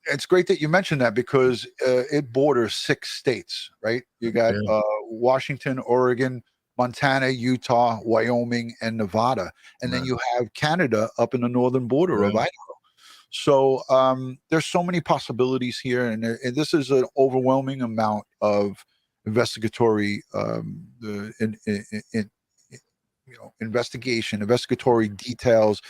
it's great that you mentioned that because it borders 6 states, right? You got Washington, Oregon, Montana, Utah, Wyoming, and Nevada, and then you have Canada up in the northern border of Idaho. So there's so many possibilities here, and this is an overwhelming amount of investigatory investigatory details,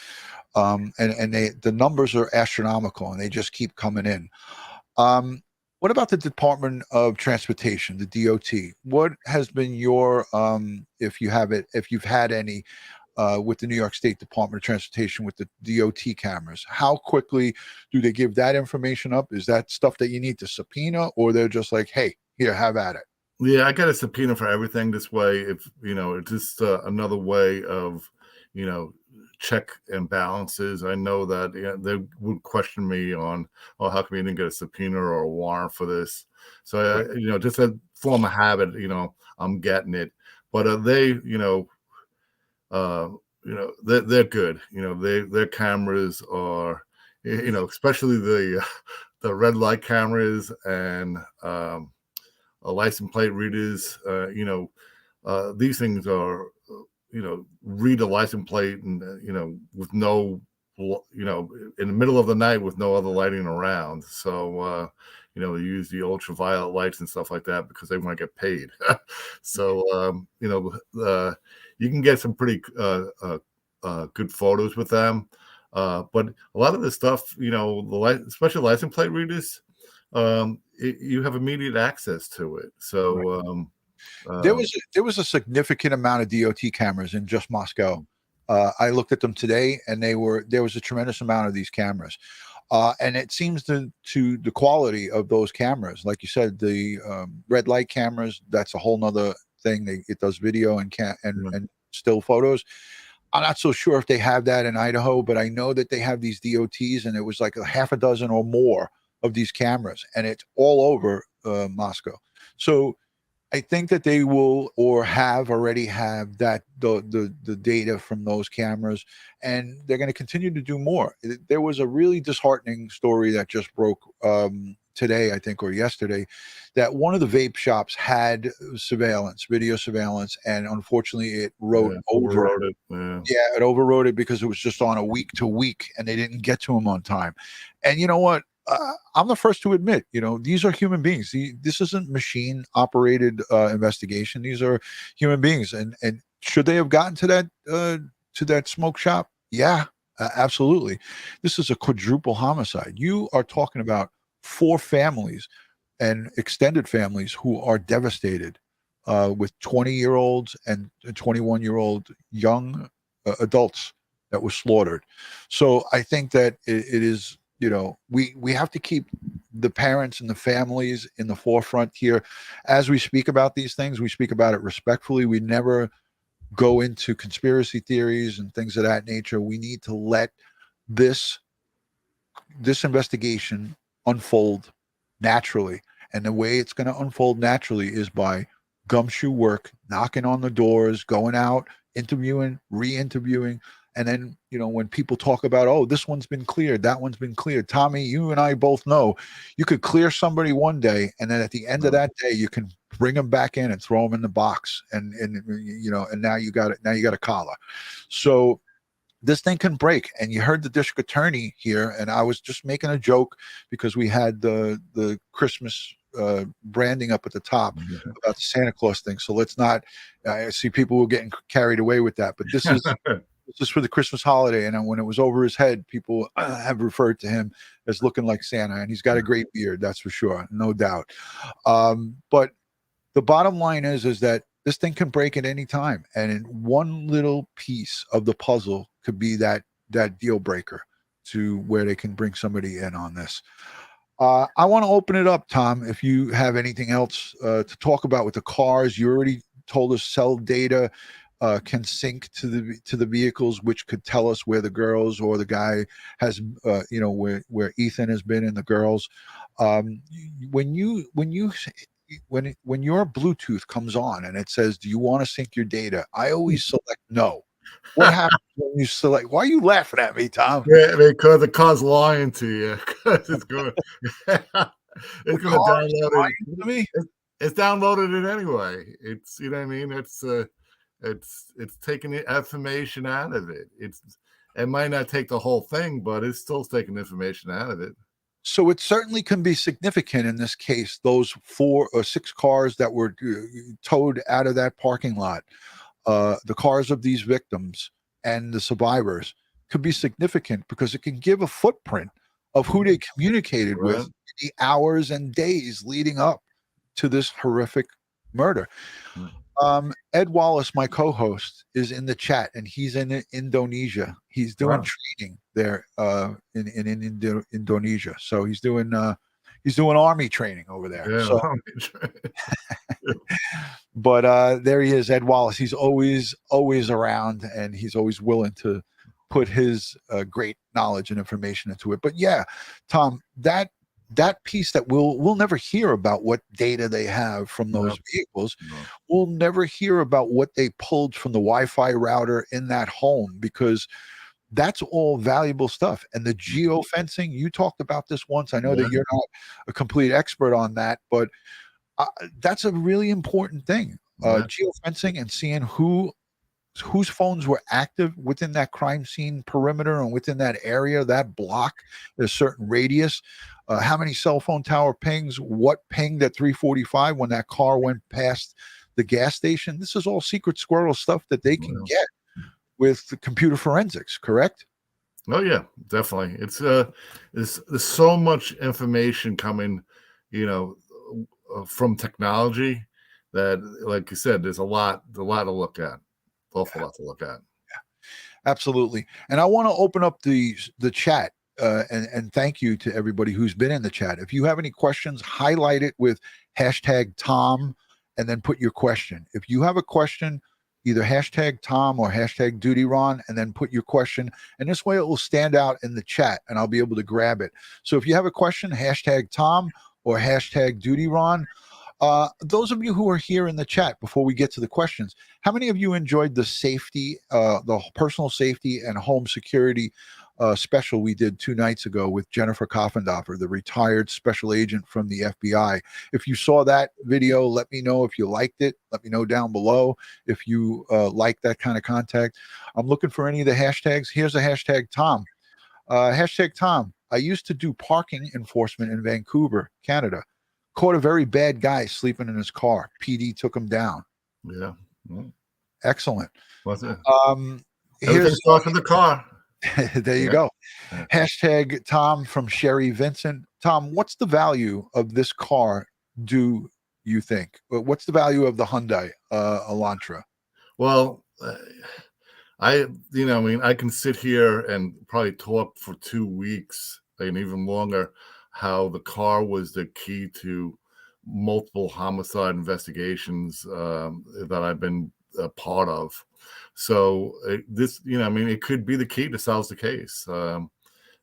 and the numbers are astronomical, and they just keep coming in. What about the Department of Transportation, the DOT? What has been your, if you've had any, with the New York State Department of Transportation with the DOT cameras? How quickly do they give that information up? Is that stuff that you need to subpoena, or they're just like, hey, here, have at it? Yeah, I got a subpoena for everything this way. If it's just another way of, check and balances. I know that they would question me on, oh, how come you didn't get a subpoena or a warrant for this? So just a form of habit. I'm getting it, but they're good. Their cameras are, especially the red light cameras and license plate readers. These things are, read a license plate and with no, in the middle of the night with no other lighting around. So they use the ultraviolet lights and stuff like that because they want to get paid. So you can get some pretty good photos with them. But a lot of the stuff, especially license plate readers, you have immediate access to it. So there was a significant amount of DOT cameras in just Moscow. I looked at them today, and there was a tremendous amount of these cameras. And it seems to the quality of those cameras, like you said, the red light cameras, that's a whole nother thing. It does video and still photos. I'm not so sure if they have that in Idaho, but I know that they have these DOTs, and it was like a half a dozen or more of these cameras, and it's all over Moscow. So I think that they will or already have that the data from those cameras, and they're going to continue to do more. There was a really disheartening story that just broke today, I think, or yesterday, that one of the vape shops had video surveillance, and unfortunately it overrode it. Yeah, it overrode it because it was just on a week to week, and they didn't get to them on time. And you know what? I'm the first to admit, these are human beings. This isn't machine operated investigation. These are human beings. And should they have gotten to that smoke shop? Yeah, absolutely. This is a quadruple homicide. You are talking about 4 families and extended families who are devastated, with 20-year-olds and 21-year-old young adults that were slaughtered. So I think that it is, we have to keep the parents and the families in the forefront here. As we speak about these things, we speak about it respectfully. We never go into conspiracy theories and things of that nature. We need to let this investigation unfold naturally. And the way it's going to unfold naturally is by gumshoe work, knocking on the doors, going out, interviewing, re-interviewing. And then, when people talk about, oh, this one's been cleared, that one's been cleared. Tommy, you and I both know you could clear somebody one day, and then at the end of that day, you can bring them back in and throw them in the box. And now you got it. Now you got a collar. So this thing can break. And you heard the district attorney here, and I was just making a joke because we had the Christmas branding up at the top about the Santa Claus thing. So let's not, I see people were getting carried away with that, but this is for the Christmas holiday. And when it was over his head, people have referred to him as looking like Santa, and he's got a great beard. That's for sure. No doubt. But the bottom line is that this thing can break at any time. And in one little piece of the puzzle could be that deal breaker to where they can bring somebody in on this. I want to open it up, Tom, if you have anything else to talk about with the cars. You already told us cell data can sync to the vehicles, which could tell us where the girls or the guy has, where Ethan has been and the girls. When your Bluetooth comes on and it says, "Do you want to sync your data?" I always select no. What happens when you select? Why are you laughing at me, Tom? Yeah, because the car's lying to you. 'Cause it's going, it's The going to car is download lying it. to me. It's downloaded it anyway. It's you know what I mean. It's taking the information out of it. It might not take the whole thing, but it's still taking information out of it. So it certainly can be significant in this case. Those 4 or 6 cars that were towed out of that parking lot, the cars of these victims and the survivors, could be significant because it can give a footprint of who they communicated with Right. in the hours and days leading up to this horrific murder. Ed Wallace, my co-host, is in the chat, and he's in Indonesia. He's doing Wow. training there in Indonesia. So he's doing army training over there. Yeah. So, but there he is, Ed Wallace. He's always around, and he's always willing to put his great knowledge and information into it. But yeah, Tom, that piece that we'll never hear about what data they have from those vehicles. No. We'll never hear about what they pulled from the Wi-Fi router in that home, because that's all valuable stuff. And the geofencing, you talked about this once. I know that you're not a complete expert on that, but that's a really important thing. Geofencing and seeing whose phones were active within that crime scene perimeter and within that area, that block, a certain radius, how many cell phone tower pings, what pinged at 345 when that car went past the gas station. This is all secret squirrel stuff that they can get with the computer forensics, correct? Oh yeah, definitely. It's there's so much information coming, from technology that, like you said, there's a lot to look at. Awful lot to look at. Absolutely. And I want to open up the chat and thank you to everybody who's been in the chat. If you have any questions, highlight it with hashtag Tom and then put your question. If you have a question, either hashtag Tom or hashtag DutyRon and then put your question. And this way it will stand out in the chat and I'll be able to grab it. So if you have a question, hashtag Tom or hashtag DutyRon. Those of you who are here in the chat, before we get to the questions, how many of you enjoyed the safety, the personal safety and home security special we did 2 nights ago with Jennifer Koffendorfer, the retired special agent from the FBI? If you saw that video, let me know if you liked it. Let me know down below if you like that kind of content. I'm looking for any of the hashtags. Here's a hashtag Tom. Hashtag Tom. I used to do parking enforcement in Vancouver, Canada. Caught a very bad guy sleeping in his car. PD took him down. Yeah. Excellent. What's it? Here's starts in the car. there you go. Hashtag Tom from Sherry Vincent. Tom, what's the value of this car, do you think? What's the value of the Hyundai Elantra? Well, I can sit here and probably talk for 2 weeks and even longer how the car was the key to multiple homicide investigations that I've been a part of. So it could be the key to solve the case.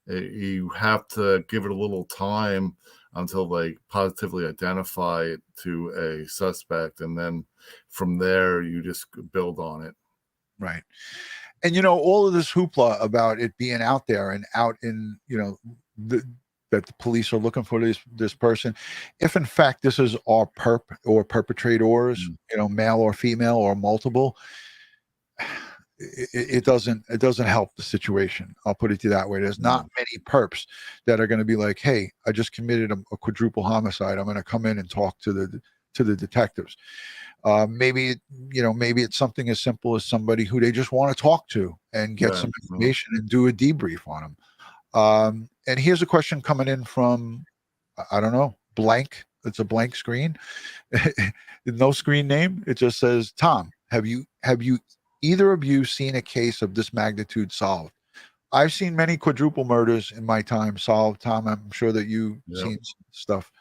You have to give it a little time until they positively identify it to a suspect. And then from there, you just build on it. Right. And, all of this hoopla about it being out there and out in, that the police are looking for this person. If in fact this is our perpetrators, male or female or multiple, it doesn't help the situation. I'll put it to you that way. There's not many perps that are going to be like, hey, I just committed a quadruple homicide. I'm going to come in and talk to the detectives. Maybe it's something as simple as somebody who they just want to talk to and get some information and do a debrief on them. And here's a question coming in from, I don't know, blank. It's a blank screen. No screen name. It just says, Tom, have you either of you seen a case of this magnitude solved? I've seen many quadruple murders in my time solved. Tom, I'm sure that you've seen stuff.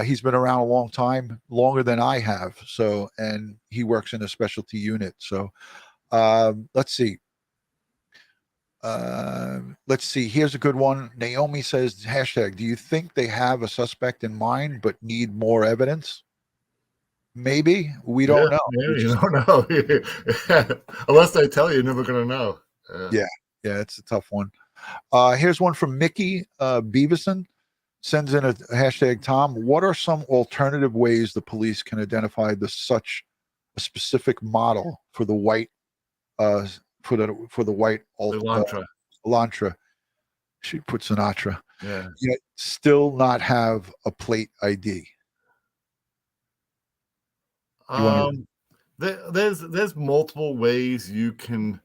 He's been around a long time, longer than I have. So, and he works in a specialty unit. So, let's see. Here's a good one. Naomi says, hashtag, do you think they have a suspect in mind but need more evidence? Maybe we Yeah, don't know. yeah, We you just don't know. Unless they tell you, you're never going to know. yeah, yeah, it's a tough one. Here's one from Mickey Beaverson. Sends in a hashtag Tom. What are some alternative ways the police can identify such a specific model for the white for the white Elantra. Elantra? She put Sinatra. Yeah. Yet still not have a plate ID. You want There's multiple ways you can,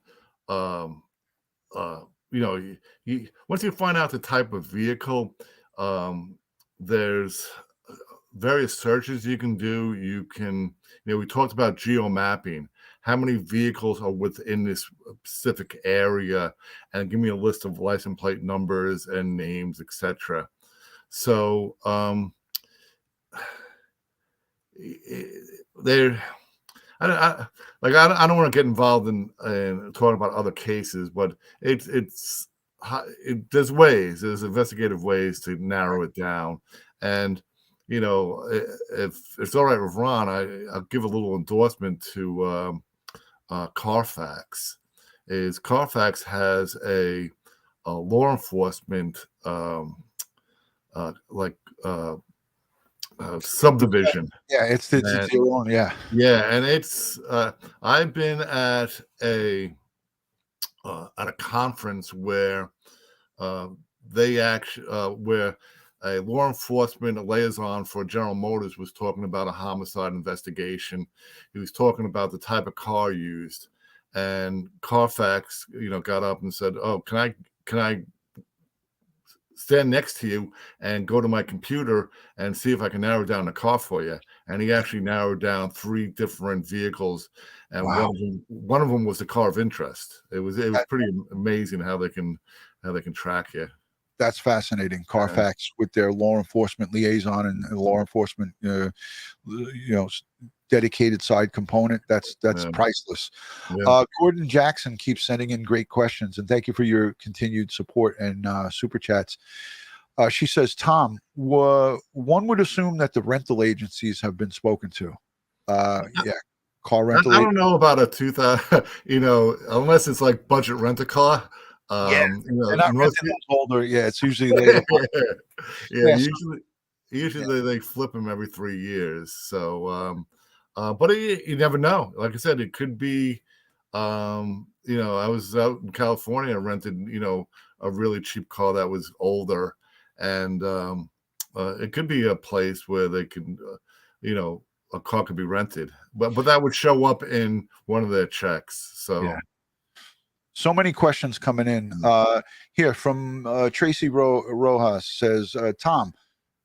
um, once you find out the type of vehicle, there's various searches you can do. You can, we talked about geo mapping. How many vehicles are within this specific area, and give me a list of license plate numbers and names, etc. So there. I don't want to get involved in talking about other cases, but there's there's investigative ways to narrow it down. And if it's all right with Ron, I'll give a little endorsement to Carfax. Carfax has a law enforcement subdivision. Yeah, it's your own. Yeah, and it's I've been at a conference where they actually where a law enforcement liaison for General Motors was talking about a homicide investigation. He was talking about the type of car used, and Carfax, got up and said, "Oh, can I stand next to you and go to my computer and see if I can narrow down the car for you?" And he actually narrowed down 3 different vehicles, and wow. one of them was the car of interest. It was pretty amazing how they can track you. That's fascinating. Carfax with their law enforcement liaison and law enforcement, dedicated side component. That's priceless. Yeah. Gordon Jackson keeps sending in great questions, and thank you for your continued support and super chats. She says, Tom, one would assume that the rental agencies have been spoken to. Car rental. I don't know about a 2000, unless it's like budget rent a car. They're not renting those older. Yeah, it's usually later. Usually they flip them every 3 years. So, but you never know. Like I said, it could be. I was out in California, rented a really cheap car that was older, and it could be a place where they can, a car could be rented, but that would show up in one of their checks. So. Yeah. So many questions coming in here from Tracy Rojas says, Tom,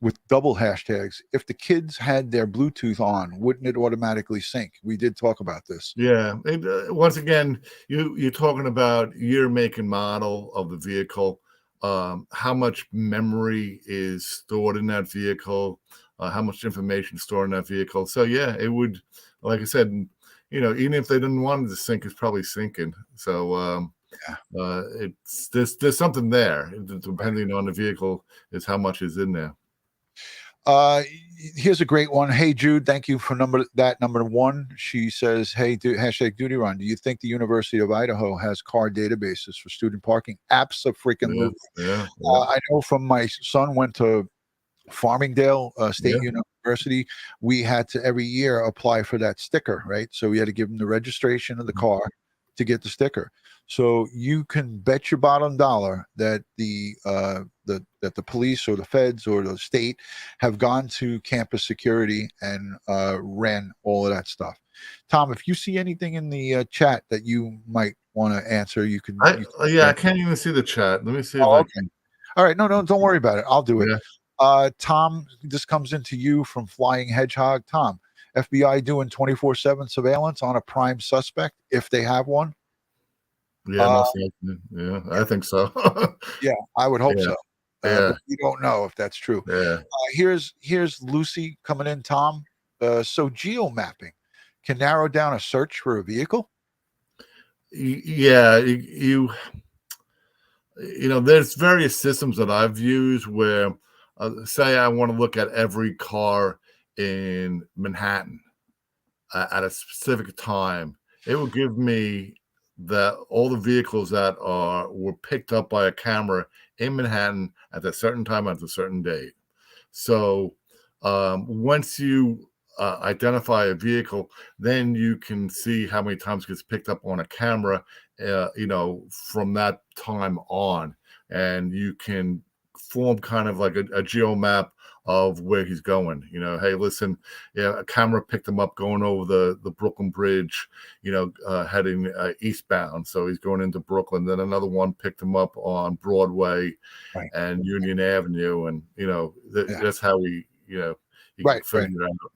with double hashtags, if the kids had their Bluetooth on, wouldn't it automatically sync? We did talk about this. Yeah. Once again, you're talking about year, make, and model of the vehicle, how much memory is stored in that vehicle, how much information stored in that vehicle. So yeah, it would, like I said, even if they didn't want it to sync, it's probably syncing. So it's there's something there. Depending on the vehicle, is how much is in there. Here's a great one. Hey Jude, thank you for number 1. She says, hey, hashtag DutyRon, do you think the University of Idaho has car databases for student parking? Abso-freaking-lutely. Yeah. I know from my son went to Farmingdale State University. We had to every year apply for that sticker, right? So we had to give them the registration of the car to get the sticker. So you can bet your bottom dollar that the police or the feds or the state have gone to campus security and ran all of that stuff. Tom, if you see anything in the chat that you might want to answer, you can. I can't even see the chat. Let me see if I can. All right, no, don't worry about it. I'll do it. Yeah. Tom, this comes into you from Flying Hedgehog. Tom, FBI doing 24/7 surveillance on a prime suspect if they have one? Yeah, most likely. Yeah, I think so. Yeah, I would hope so. Yeah. But we don't know if that's true. Yeah. Here's Lucy coming in, Tom. So geo mapping can narrow down a search for a vehicle? Yeah, there's various systems that I've used where say I want to look at every car in Manhattan, at a specific time, it will give me that all the vehicles that were picked up by a camera in Manhattan at a certain time at a certain date. So once you identify a vehicle, then you can see how many times it gets picked up on a camera, from that time on, and you can form kind of like a geo map of where he's going. Hey, listen, a camera picked him up going over the Brooklyn Bridge, heading eastbound. So he's going into Brooklyn. Then another one picked him up on Broadway and Union Avenue. And, that's how we, you can figure it out.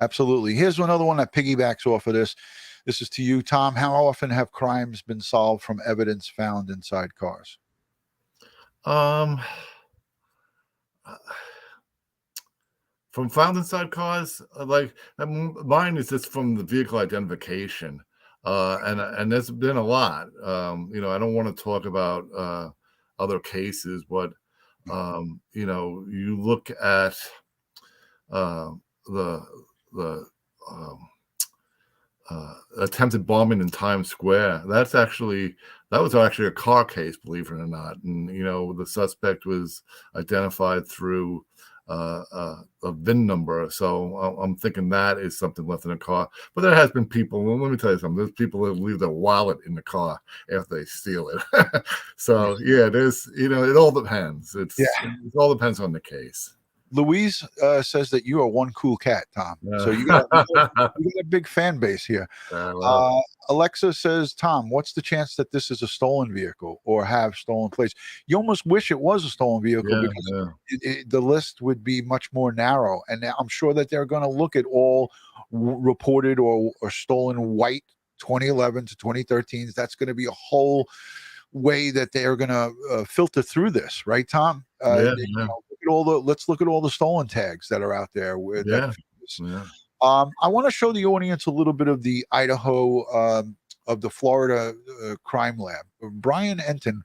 Absolutely. Here's another one that piggybacks off of this. This is to you, Tom. How often have crimes been solved from evidence found inside cars? From found inside cars, mine is just from the vehicle identification, and there's been a lot. I don't want to talk about other cases, but you look at the attempted bombing in Times Square. That was actually a car case, believe it or not, and the suspect was identified through a VIN number. So I'm thinking that is something left in a car. But there has been people, let me tell you something, there's people that leave their wallet in the car after they steal it. So yeah, there's, it all depends. It all depends on the case. Louise says that you are one cool cat, Tom. So you got a big fan base here. Alexa says, Tom, what's the chance that this is a stolen vehicle or have stolen plates? You almost wish it was a stolen vehicle because the list would be much more narrow. And I'm sure that they're going to look at all reported or stolen white 2011 to 2013s. That's going to be a whole way that they are going to filter through this, right, Tom? Let's look at all the stolen tags that are out there. I want to show the audience a little bit of the Idaho of the Florida crime lab. Brian Entin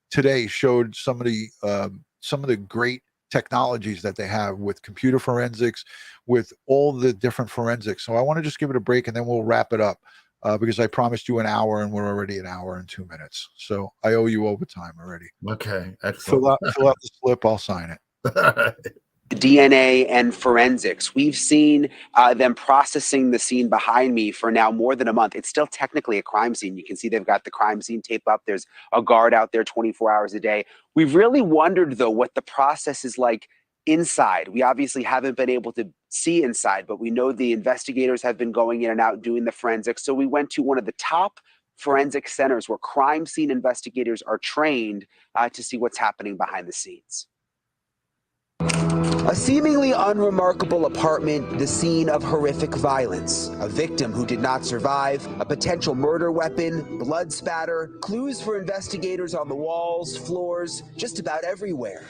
today showed some of the great technologies that they have with computer forensics, with all the different forensics. So I want to just give it a break and then we'll wrap it up because I promised you an hour and we're already an hour and 2 minutes. So I owe you overtime already. Okay, excellent. Fill out the slip. I'll sign it. DNA and forensics. We've seen them processing the scene behind me for now more than a month. It's still technically a crime scene. You can see they've got the crime scene tape up. There's a guard out there 24 hours a day. We've really wondered, though, what the process is like inside. We obviously haven't been able to see inside, but we know the investigators have been going in and out doing the forensics. So we went to one of the top forensic centers where crime scene investigators are trained to see what's happening behind the scenes. A seemingly unremarkable apartment, the scene of horrific violence. A victim who did not survive, a potential murder weapon, blood spatter, clues for investigators on the walls, floors, just about everywhere.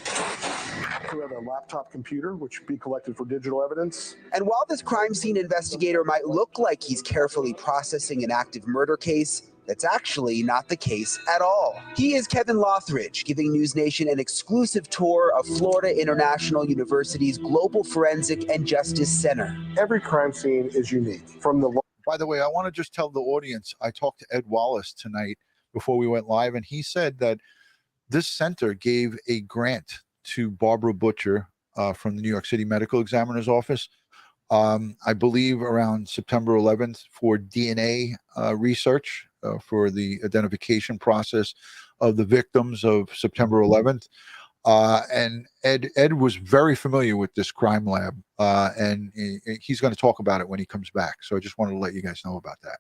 We have a laptop computer, which be collected for digital evidence. And while this crime scene investigator might look like he's carefully processing an active murder case, that's actually not the case at all. He is Kevin Lothridge, giving Newsnation an exclusive tour of Florida International University's Global Forensic and Justice Center. Every crime scene is unique. By the way, I want to just tell the audience, I talked to Ed Wallace tonight before we went live, and he said that this center gave a grant to Barbara Butcher from the New York City Medical Examiner's Office, I believe around September 11th, for DNA research for the identification process of the victims of September 11th. And Ed was very familiar with this crime lab, and he's going to talk about it when he comes back. So I just wanted to let you guys know about that.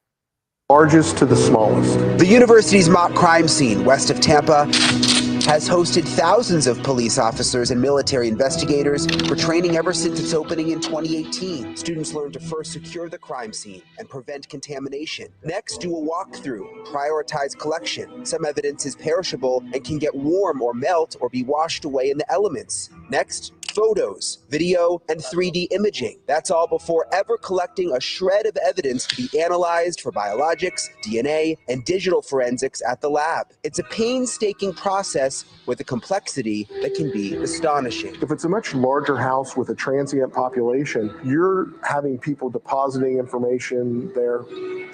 Largest to the smallest. The university's mock crime scene west of Tampa has hosted thousands of police officers and military investigators for training ever since its opening in 2018. Students learn to first secure the crime scene and prevent contamination. Next, do a walkthrough, prioritize collection. Some evidence is perishable and can get warm or melt or be washed away in the elements. Next, photos, video, and 3D imaging. That's all before ever collecting a shred of evidence to be analyzed for biologics, DNA, and digital forensics at the lab. It's a painstaking process with a complexity that can be astonishing. If it's a much larger house with a transient population, you're having people depositing information there,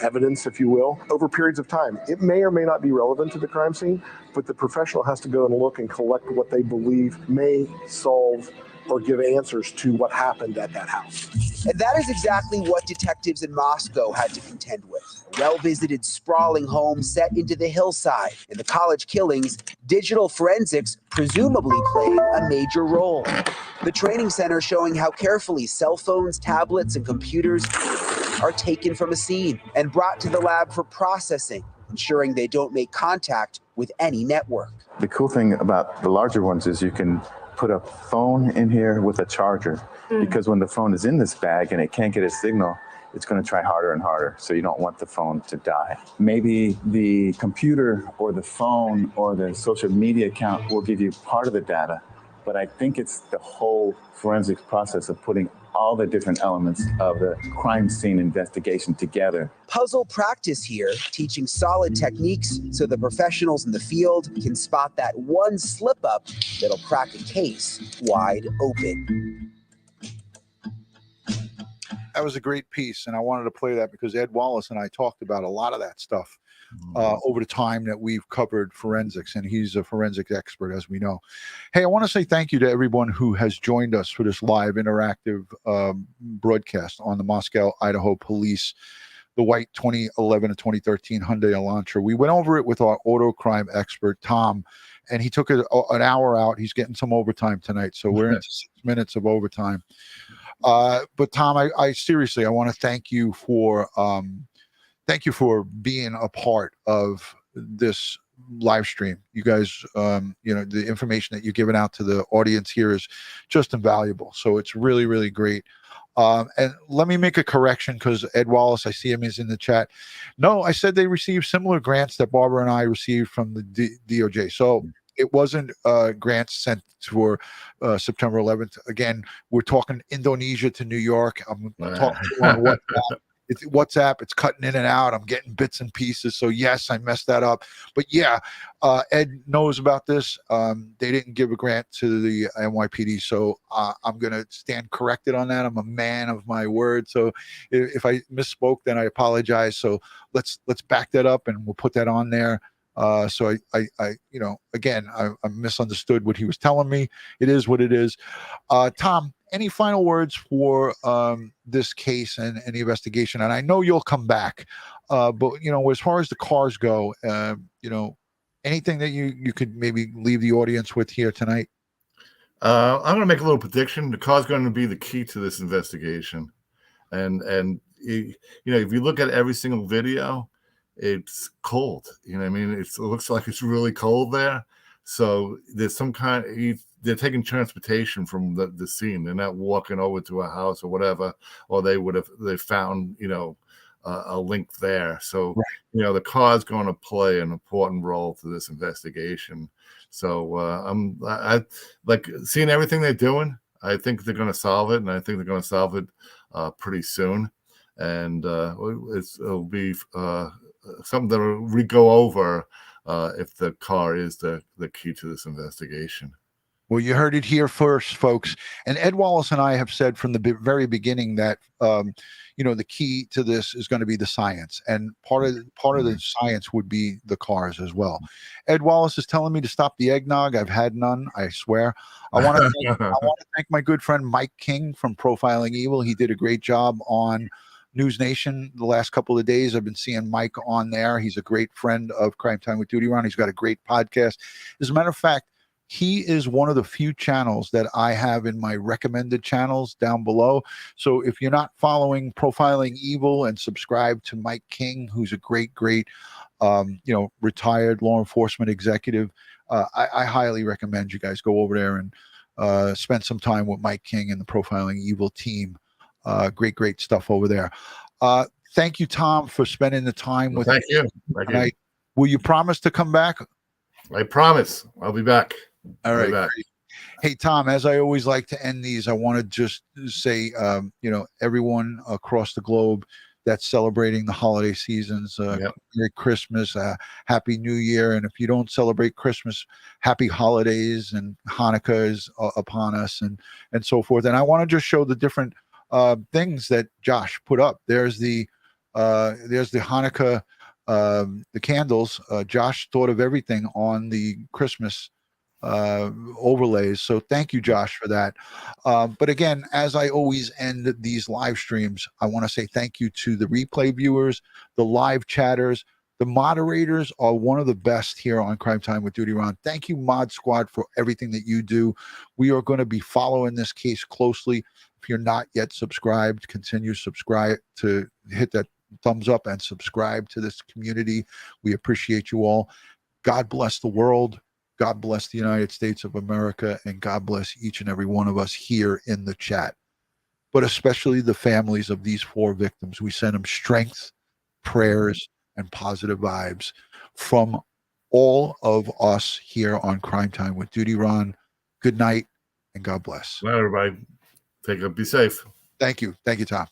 evidence, if you will, over periods of time. It may or may not be relevant to the crime scene, but the professional has to go and look and collect what they believe may solve or give answers to what happened at that house. And that is exactly what detectives in Moscow had to contend with. A well-visited, sprawling home set into the hillside. In the college killings, digital forensics presumably playing a major role. The training center showing how carefully cell phones, tablets, and computers are taken from a scene and brought to the lab for processing, ensuring they don't make contact with any network. The cool thing about the larger ones is you can put a phone in here with a charger, because when the phone is in this bag and it can't get a signal, it's going to try harder and harder. So you don't want the phone to die. Maybe the computer or the phone or the social media account will give you part of the data, but I think it's the whole forensics process of putting all the different elements of the crime scene investigation together. Puzzle practice here, teaching solid techniques so the professionals in the field can spot that one slip up that'll crack a case wide open. That was a great piece, and I wanted to play that because Ed Wallace and I talked about a lot of that stuff over the time that we've covered forensics, and he's a forensic expert, as we know. Hey, I want to say thank you to everyone who has joined us for this live interactive broadcast on the Moscow, Idaho Police, the white 2011 to 2013 Hyundai Elantra. We went over it with our auto crime expert, Tom, and he took an hour out. He's getting some overtime tonight, so we're into 6 minutes of overtime. But Tom, I seriously, I want to thank you for being a part of this live stream. You guys, the information that you're giving out to the audience here is just invaluable. So it's really, really great. And let me make a correction, because Ed Wallace, I see him, is in the chat. No, I said they received similar grants that Barbara and I received from the DOJ. So it wasn't grants sent for September 11th. Again, we're talking Indonesia to New York. I'm talking on WhatsApp. It's WhatsApp. It's cutting in and out. I'm getting bits and pieces. So yes, I messed that up. But yeah, Ed knows about this. They didn't give a grant to the NYPD, so I'm going to stand corrected on that. I'm a man of my word. So if I misspoke, then I apologize. So let's back that up, and we'll put that on there. So I misunderstood what he was telling me. It is what it is. Tom, any final words for this case and the investigation? And I know you'll come back, but as far as the cars go, anything that you could maybe leave the audience with here tonight? I'm going to make a little prediction. The car's going to be the key to this investigation, and if you look at every single video, it's cold. I mean, it looks like it's really cold there. So there's some kind. They're taking transportation from the scene. They're not walking over to a house or whatever, or they found a link there. So right. The car's going to play an important role to this investigation. So I like seeing everything they're doing. I think they're going to solve it, and I think they're going to solve it pretty soon. And it'll be something that we go over if the car is the key to this investigation. Well, you heard it here first, folks. And Ed Wallace and I have said from the very beginning that the key to this is going to be the science, and part of the science would be the cars as well. Ed Wallace is telling me to stop the eggnog. I've had none, I swear. I want to thank my good friend Mike King from Profiling Evil. He did a great job on Newsnation the last couple of days. I've been seeing Mike on there. He's a great friend of Crime Time with DutyRon. He's got a great podcast. As a matter of fact, he is one of the few channels that I have in my recommended channels down below. So if you're not following Profiling Evil and subscribe to Mike King, who's a great, retired law enforcement executive, I highly recommend you guys go over there and spend some time with Mike King and the Profiling Evil team. Great stuff over there. Thank you, Tom, for spending the time with Thank me tonight. Will you promise to come back? I promise. I'll be back. All right. Hey, Tom, as I always like to end these, I want to just say, everyone across the globe that's celebrating the holiday seasons, Merry Christmas, Happy New Year. And if you don't celebrate Christmas, happy holidays, and Hanukkah is upon us, and so forth. And I want to just show the different things that Josh put up. There's the Hanukkah, the candles. Josh thought of everything on the Christmas overlays. So thank you, Josh, for that. But again, as I always end these live streams, I want to say thank you to the replay viewers, the live chatters. The moderators are one of the best here on Crime Time with DutyRon. Thank you, Mod Squad, for everything that you do. We are going to be following this case closely. If you're not yet subscribed, continue subscribe to hit that thumbs up and subscribe to this community. We appreciate you all. God bless the world. God bless the United States of America, and God bless each and every one of us here in the chat, but especially the families of these 4 victims. We send them strength, prayers, and positive vibes from all of us here on Crime Time with DutyRon. Good night, and God bless. Well, everybody, take it. Be safe. Thank you. Thank you, Tom.